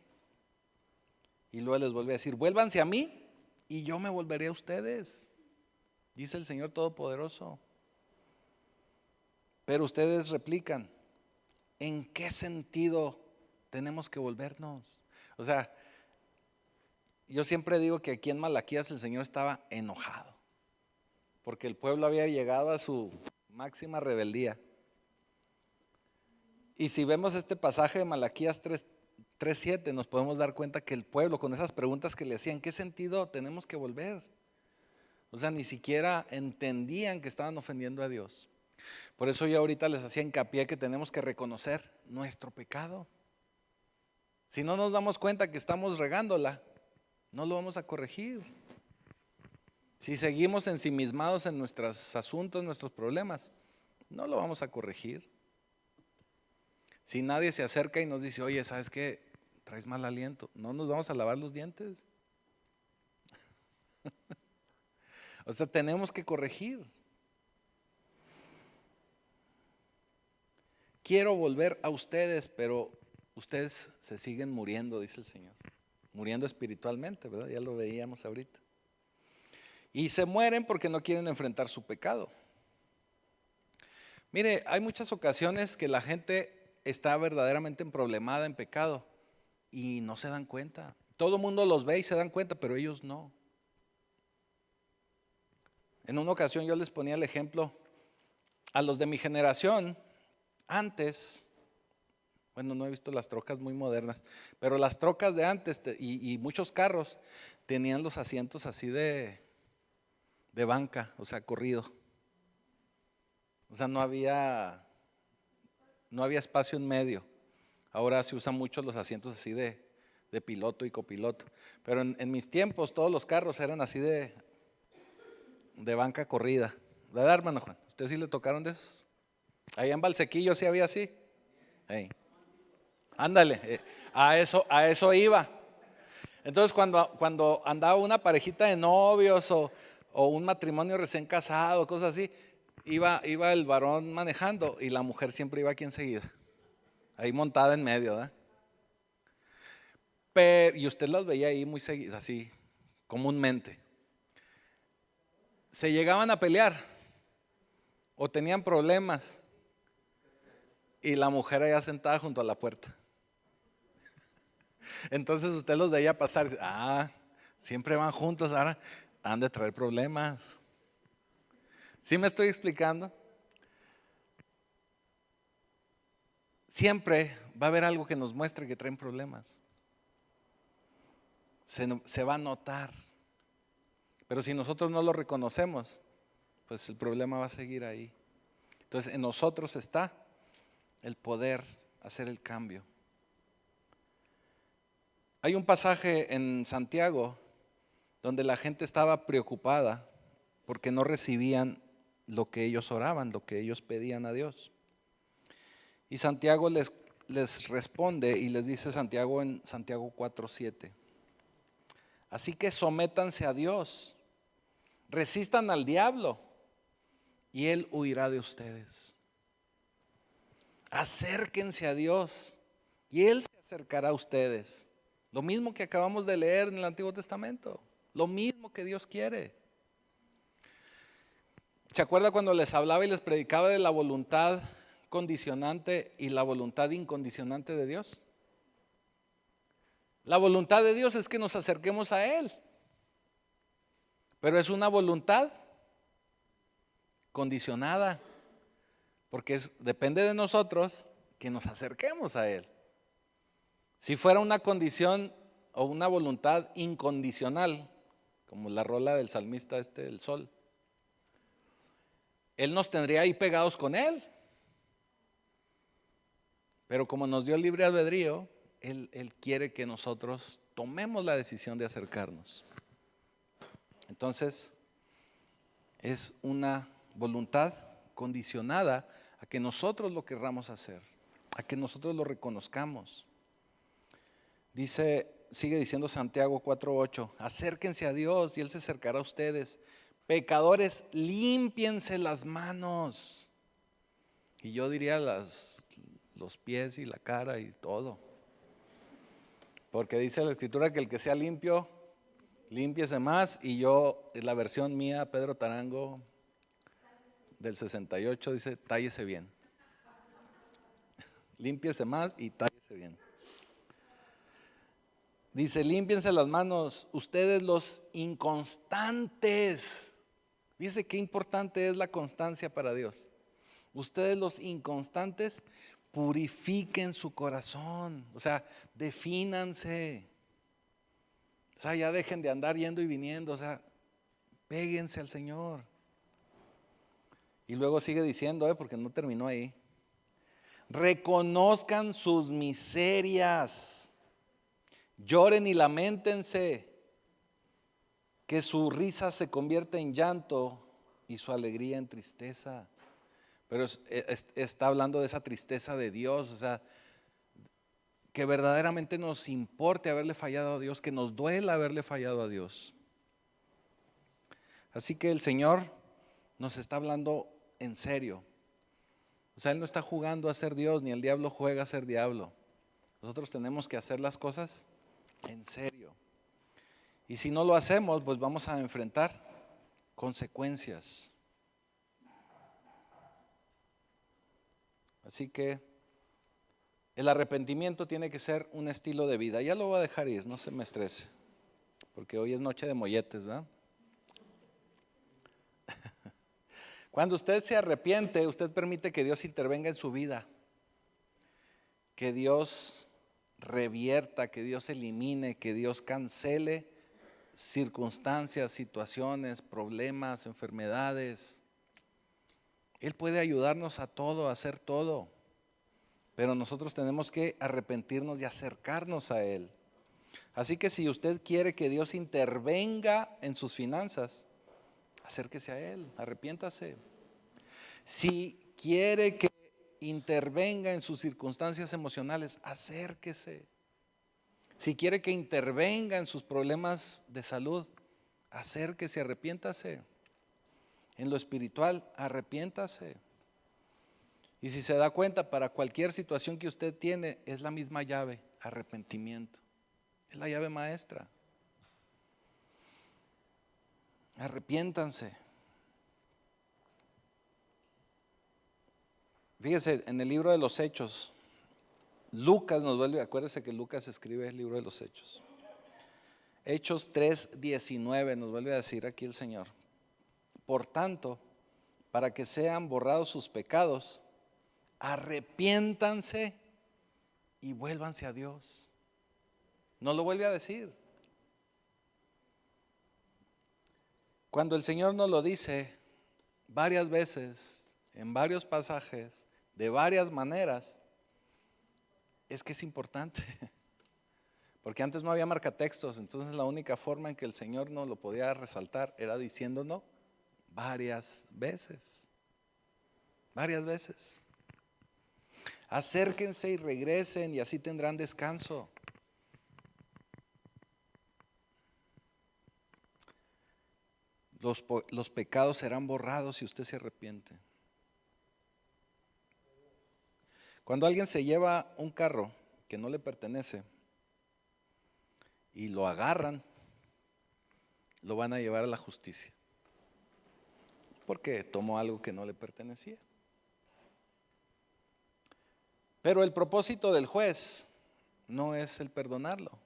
Y luego les vuelve a decir, vuélvanse a mí y yo me volveré a ustedes, dice el Señor Todopoderoso. Pero ustedes replican, ¿en qué sentido tenemos que volvernos? O sea, yo siempre digo que aquí en Malaquías el Señor estaba enojado, porque el pueblo había llegado a su máxima rebeldía. Y si vemos este pasaje de Malaquías 3:7, nos podemos dar cuenta que el pueblo, con esas preguntas que le hacían, ¿en qué sentido tenemos que volver? O sea, ni siquiera entendían que estaban ofendiendo a Dios. Por eso yo ahorita les hacía hincapié que tenemos que reconocer nuestro pecado. Si no nos damos cuenta que estamos regándola, no lo vamos a corregir. Si seguimos ensimismados en nuestros asuntos, nuestros problemas, no lo vamos a corregir. Si nadie se acerca y nos dice, oye, ¿sabes qué? Traes mal aliento. No nos vamos a lavar los dientes. O sea, tenemos que corregir. Quiero volver a ustedes, pero ustedes se siguen muriendo, dice el Señor. Muriendo espiritualmente, ¿verdad? Ya lo veíamos ahorita. Y se mueren porque no quieren enfrentar su pecado. Mire, hay muchas ocasiones que la gente está verdaderamente emproblemada en pecado y no se dan cuenta. Todo el mundo los ve y se dan cuenta, pero ellos no. En una ocasión yo les ponía el ejemplo a los de mi generación. Antes, bueno, no he visto las trocas muy modernas, pero las trocas de antes y muchos carros tenían los asientos así de banca, o sea, corrido. O sea, no había espacio en medio. Ahora se usan mucho los asientos así de piloto y copiloto. Pero en mis tiempos todos los carros eran así de banca corrida. ¿Verdad, hermano Juan? ¿Usted sí le tocaron de esos? Allá en Valsequillo sí había así. Hey. Ándale, a eso iba. Entonces cuando andaba una parejita de novios o un matrimonio recién casado, cosas así, iba el varón manejando y la mujer siempre iba aquí enseguida, ahí montada en medio, ¿verdad? Y usted las veía ahí muy seguidas, así comúnmente. Se llegaban a pelear o tenían problemas y la mujer allá sentada junto a la puerta. Entonces usted los veía pasar, siempre van juntos, ahora han de traer problemas. ¿Sí me estoy explicando? Siempre va a haber algo que nos muestre que traen problemas. Se va a notar. Pero si nosotros no lo reconocemos, pues el problema va a seguir ahí. Entonces en nosotros está el poder hacer el cambio. Hay un pasaje en Santiago donde la gente estaba preocupada porque no recibían lo que ellos oraban, lo que ellos pedían a Dios. Y Santiago les responde y les dice Santiago en Santiago 4:7. Así que sométanse a Dios, resistan al diablo y él huirá de ustedes. Acérquense a Dios y él se acercará a ustedes. Lo mismo que acabamos de leer en el Antiguo Testamento, lo mismo que Dios quiere. ¿Se acuerda cuando les hablaba y les predicaba de la voluntad condicionante y la voluntad incondicionante de Dios? La voluntad de Dios es que nos acerquemos a Él, pero es una voluntad condicionada, porque depende de nosotros que nos acerquemos a Él. Si fuera una condición o una voluntad incondicional, como la rola del salmista del sol, Él nos tendría ahí pegados con Él. Pero como nos dio libre albedrío, Él quiere que nosotros tomemos la decisión de acercarnos. Entonces, es una voluntad condicionada a que nosotros lo querramos hacer, a que nosotros lo reconozcamos. Sigue diciendo Santiago 4:8, acérquense a Dios y Él se acercará a ustedes. Pecadores, límpiense las manos. Y yo diría los pies y la cara y todo. Porque dice la Escritura que el que sea limpio, límpiese más. Y yo, en la versión mía, Pedro Tarango, del 68, dice, tállese bien. Límpiese más y tállese bien. Dice, límpiense las manos, ustedes los inconstantes. Dice qué importante es la constancia para Dios. Ustedes los inconstantes, purifiquen su corazón. O sea, defínanse. O sea, ya dejen de andar yendo y viniendo. O sea, péguense al Señor. Y luego sigue diciendo, porque no terminó ahí. Reconozcan sus miserias. Lloren y lamentense, que su risa se convierta en llanto y su alegría en tristeza. Pero está hablando de esa tristeza de Dios, o sea, que verdaderamente nos importe haberle fallado a Dios, que nos duela haberle fallado a Dios. Así que el Señor nos está hablando en serio. O sea, Él no está jugando a ser Dios, ni el diablo juega a ser diablo. Nosotros tenemos que hacer las cosas en serio. Y si no lo hacemos, pues vamos a enfrentar consecuencias. Así que el arrepentimiento tiene que ser un estilo de vida. Ya lo voy a dejar ir, no se me estrese, porque hoy es noche de molletes, ¿verdad? Cuando usted se arrepiente, usted permite que Dios intervenga en su vida, que Dios revierta, que Dios elimine, que Dios cancele circunstancias, situaciones, problemas, enfermedades. Él puede ayudarnos a todo, a hacer todo, pero nosotros tenemos que arrepentirnos y acercarnos a Él. Así que si usted quiere que Dios intervenga en sus finanzas, acérquese a Él, arrepiéntase. Si quiere que intervenga en sus circunstancias emocionales, acérquese. Si quiere que intervenga en sus problemas de salud, acérquese, arrepiéntase. En lo espiritual, arrepiéntase. Y si se da cuenta, para cualquier situación que usted tiene, es la misma llave, arrepentimiento. Es la llave maestra. Arrepiéntanse. Fíjese, en el libro de los Hechos, Lucas nos vuelve, acuérdese que Lucas escribe el libro de los Hechos. Hechos 3:19 nos vuelve a decir aquí el Señor. Por tanto, para que sean borrados sus pecados, arrepiéntanse y vuélvanse a Dios. No lo vuelve a decir. Cuando el Señor nos lo dice varias veces, en varios pasajes, de varias maneras, es que es importante. Porque antes no había marcatextos, entonces la única forma en que el Señor nos lo podía resaltar era diciéndonos varias veces. Varias veces. Acérquense y regresen y así tendrán descanso. Los pecados serán borrados si usted se arrepiente. Cuando alguien se lleva un carro que no le pertenece y lo agarran, lo van a llevar a la justicia, porque tomó algo que no le pertenecía. Pero el propósito del juez no es el perdonarlo.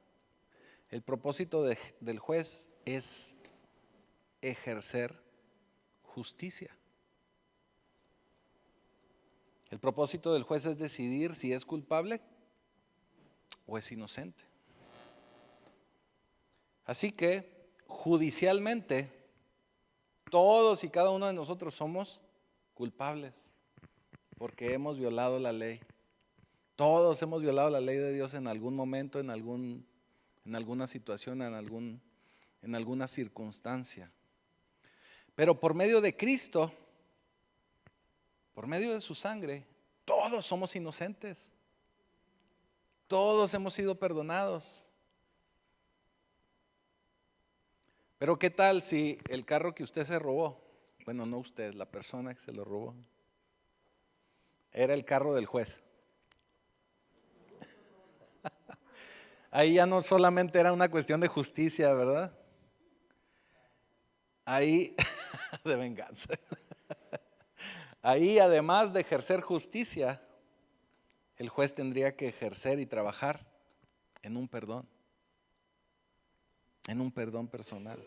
El propósito del juez es ejercer justicia. El propósito del juez es decidir si es culpable o es inocente. Así que judicialmente todos y cada uno de nosotros somos culpables porque hemos violado la ley. Todos hemos violado la ley de Dios en algún momento, en alguna situación, en alguna circunstancia. Pero por medio de Cristo, por medio de su sangre, todos somos inocentes. Todos hemos sido perdonados. Pero ¿qué tal si el carro que usted se robó, bueno, no usted, la persona que se lo robó, era el carro del juez? Ahí ya no solamente era una cuestión de justicia, ¿verdad? Ahí, de venganza. Ahí, además de ejercer justicia, el juez tendría que ejercer y trabajar en un perdón personal.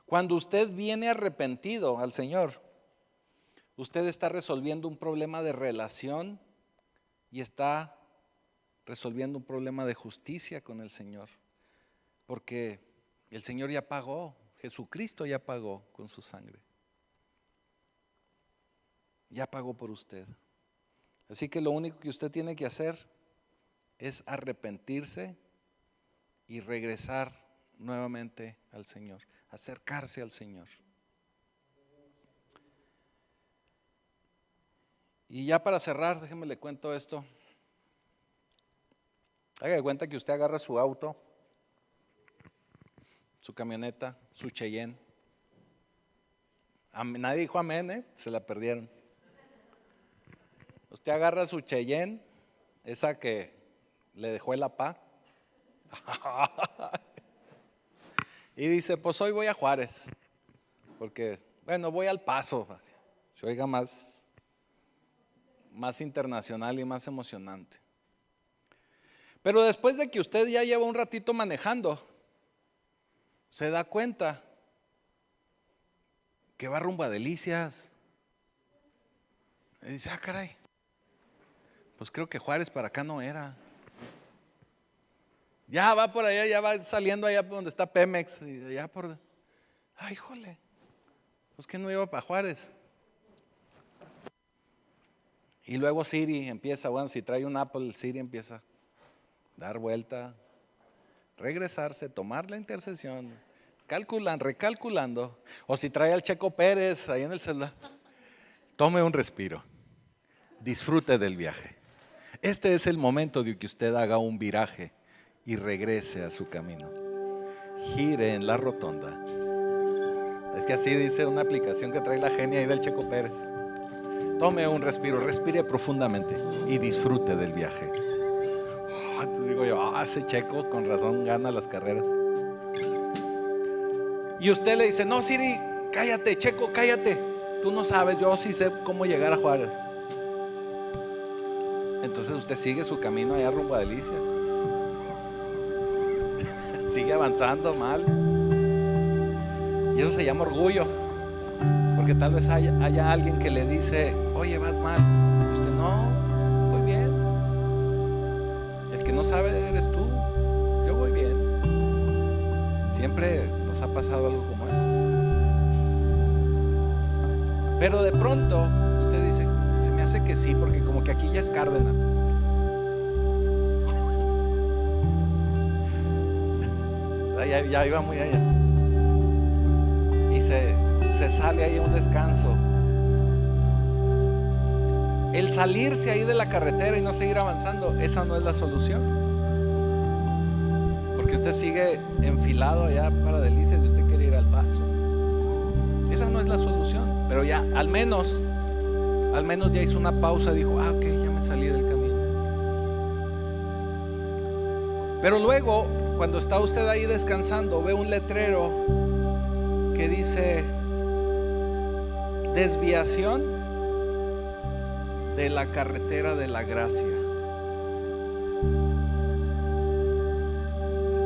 Cuando usted viene arrepentido al Señor, usted está resolviendo un problema de relación y está resolviendo un problema de justicia con el Señor, porque el Señor ya pagó, Jesucristo ya pagó con su sangre, ya pagó por usted. Así que lo único que usted tiene que hacer es arrepentirse y regresar nuevamente al Señor, acercarse al Señor. Y ya para cerrar, déjeme le cuento esto. Haga de cuenta que usted agarra su auto, su camioneta, su Cheyenne. Nadie dijo amén, se la perdieron. Usted agarra su Cheyenne, esa que le dejó el apá, y dice, pues hoy voy a Juárez, porque, bueno, voy al Paso, se oiga más internacional y más emocionante. Pero después de que usted ya lleva un ratito manejando, se da cuenta que va rumbo a Delicias. Y dice, caray, pues creo que Juárez para acá no era. Ya va por allá, ya va saliendo allá por donde está Pemex. Y allá por, ay, híjole, pues que no iba para Juárez. Y luego Siri empieza, bueno, si trae un Apple, Siri empieza a dar vuelta, regresarse, tomar la intersección, recalculando. O si trae al Checo Pérez ahí en el celular, tome un respiro, disfrute del viaje. Este es el momento de que usted haga un viraje y regrese a su camino. Gire en la rotonda. Es que así dice una aplicación que trae la genia ahí del Checo Pérez. Tome un respiro, respire profundamente y disfrute del viaje. Digo yo, ese Checo con razón gana las carreras. Y usted le dice, no, Siri, cállate, Checo, cállate. Tú no sabes, yo sí sé cómo llegar a Juárez. Entonces usted sigue su camino allá rumbo a Delicias. Sigue avanzando mal. Y eso se llama orgullo. Porque tal vez haya alguien que le dice, oye, vas mal. Y usted, no, voy bien. El que no sabe eres tú. Yo voy bien. Siempre nos ha pasado algo como eso. Pero de pronto usted dice, se me hace que sí, porque como que aquí ya es Cárdenas. Ya iba muy allá. Y se sale ahí a un descanso. El salirse ahí de la carretera y no seguir avanzando, esa no es la solución. Porque usted sigue enfilado allá para Delicias y usted quiere ir al Paso. Esa no es la solución. Pero ya, al menos ya hizo una pausa y dijo, ok, ya me salí del camino. Pero luego, cuando está usted ahí descansando, ve un letrero que dice desviación de la carretera de la gracia.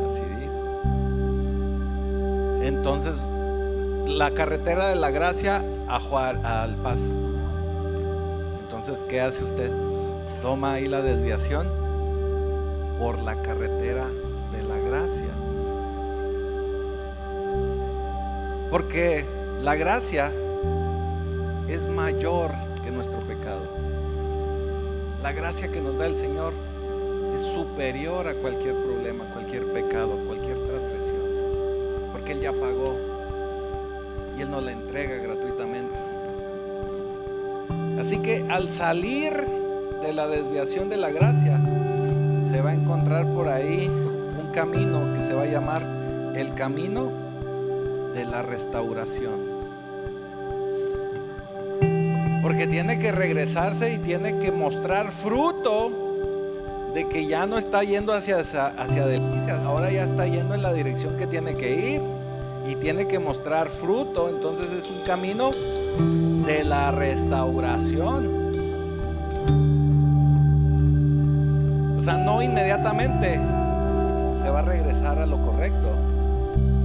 Así dice. Entonces, la carretera de la gracia al Paso. Entonces, ¿qué hace usted? Toma ahí la desviación por la carretera de la gracia. Porque la gracia es mayor que nuestro pecado. La gracia que nos da el Señor es superior a cualquier problema, cualquier pecado, cualquier transgresión. Porque Él ya pagó y Él nos la entrega gratuitamente. Así que al salir de la desviación de la gracia, se va a encontrar por ahí un camino que se va a llamar el camino de la restauración. Porque tiene que regresarse y tiene que mostrar fruto de que ya no está yendo hacia adelante, ahora ya está yendo en la dirección que tiene que ir y tiene que mostrar fruto. Entonces es un camino de la restauración. O sea, no inmediatamente se va a regresar a lo correcto,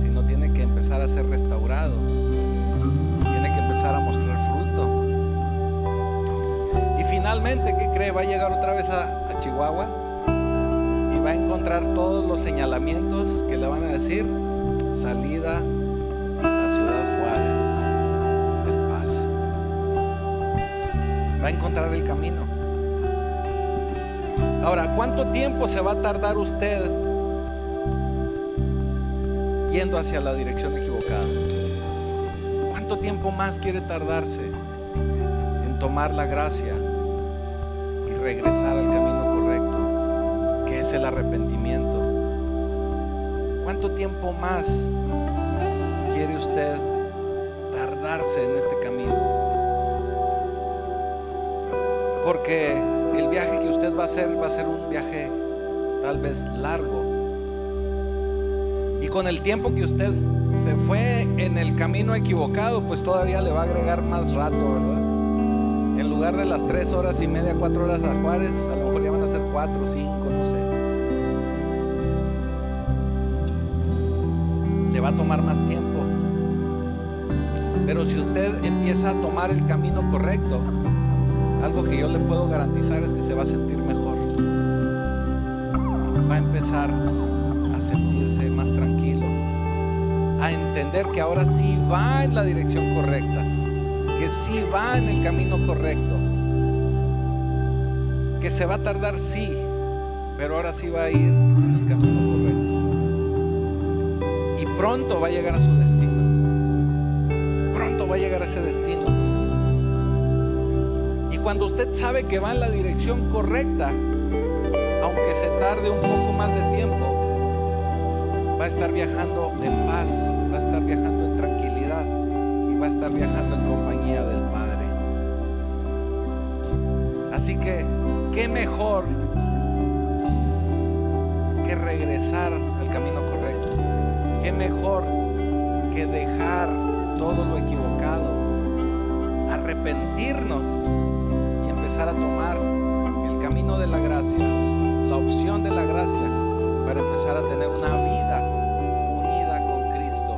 sino tiene que empezar a ser restaurado, tiene que empezar a mostrar fruto. Y finalmente, ¿qué cree? Va a llegar otra vez a Chihuahua y va a encontrar todos los señalamientos que le van a decir: salida a Ciudad Juárez, El Paso. Va a encontrar el camino. Ahora, ¿cuánto tiempo se va a tardar usted yendo hacia la dirección equivocada? ¿Cuánto tiempo más quiere tardarse en tomar la gracia y regresar al camino correcto, que es el arrepentimiento? ¿Cuánto tiempo más quiere usted tardarse en este camino? Porque el viaje que usted va a hacer un viaje tal vez largo. Y con el tiempo que usted se fue en el camino equivocado, pues todavía le va a agregar más rato, ¿verdad? En lugar de las 3 horas y media, 4 horas a Juárez, a lo mejor ya van a ser 4, 5, no sé. Le va a tomar más tiempo. Pero si usted empieza a tomar el camino correcto, algo que yo le puedo garantizar es que se va a sentir mejor. Va a empezar a sentirse más tranquilo, a entender que ahora sí va en la dirección correcta, que sí va en el camino correcto, que se va a tardar, sí, pero ahora sí va a ir en el camino correcto. Y pronto va a llegar a su destino. Pronto va a llegar a ese destino. Y cuando usted sabe que va en la dirección correcta, aunque se tarde un poco más de tiempo, va a estar viajando en paz, va a estar viajando en tranquilidad y va a estar viajando en compañía del Padre. Así que, ¿qué mejor que regresar al camino correcto? ¿Qué mejor que dejar todo lo equivocado, arrepentirnos y empezar a tomar el camino de la gracia, la opción de la gracia, para empezar a tener una vida unida con Cristo,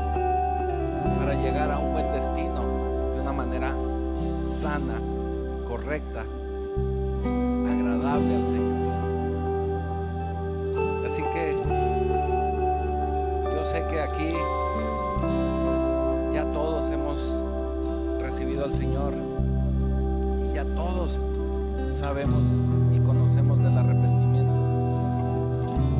para llegar a un buen destino de una manera sana, correcta, agradable al Señor? Así que yo sé que aquí ya todos hemos recibido al Señor y ya todos sabemos y conocemos del arrepentimiento.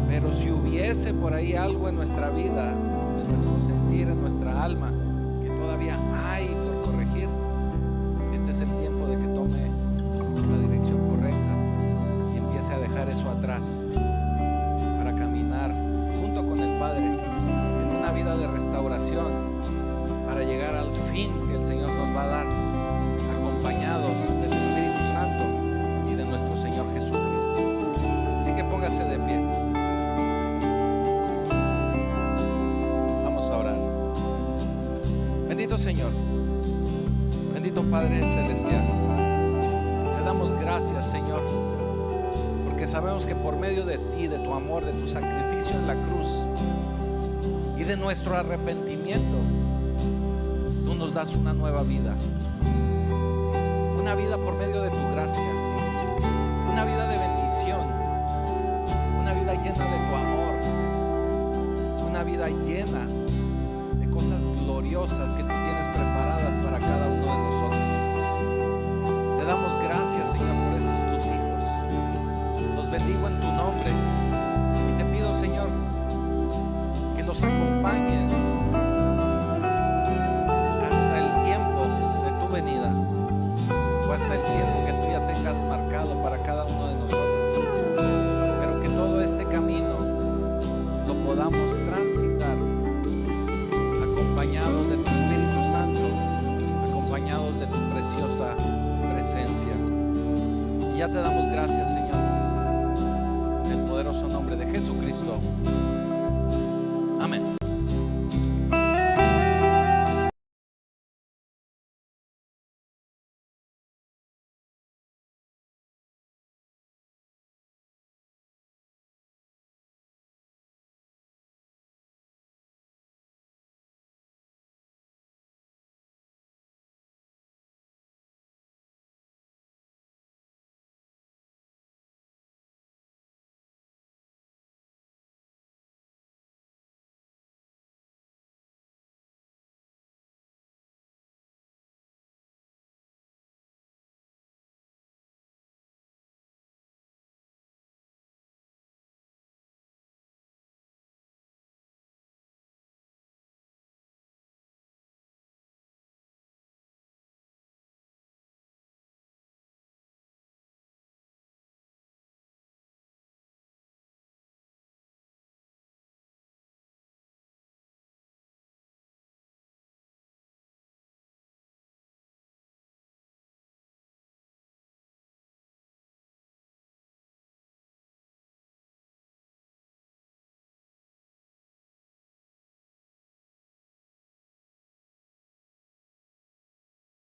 Pero si hubiese por ahí algo en nuestra vida, en nuestro sentir, en nuestra alma, que todavía hay por corregir, este es el tiempo de que tome la dirección correcta y empiece a dejar eso atrás para caminar junto con el Padre en una vida de restauración, para llegar al fin que el Señor nos va a dar, acompañados del Espíritu Santo y de nuestro Señor Jesucristo. Así que póngase de pie. Vamos a orar. Bendito Señor, bendito Padre Celestial, te damos gracias, Señor, porque sabemos que por medio de ti, de tu amor, de tu sacrificio en la cruz y de nuestro arrepentimiento, tú nos das una nueva vida, una vida por medio de tu gracia, una vida de bendición, una vida llena de tu amor, una vida llena de cosas gloriosas que tú tienes preparadas para cada uno de nosotros. Te damos gracias, Señor, por estos tus hijos. Los bendigo en tu nombre y te pido, Señor, que los acompañes hasta el tiempo de tu venida, o hasta el tiempo que tú ya tengas marcado para cada uno de nosotros, pero que todo este camino lo podamos transitar acompañados de tu Espíritu Santo, acompañados de tu preciosa presencia. Y ya te damos gracias, Señor. poderoso nombre de Jesucristo.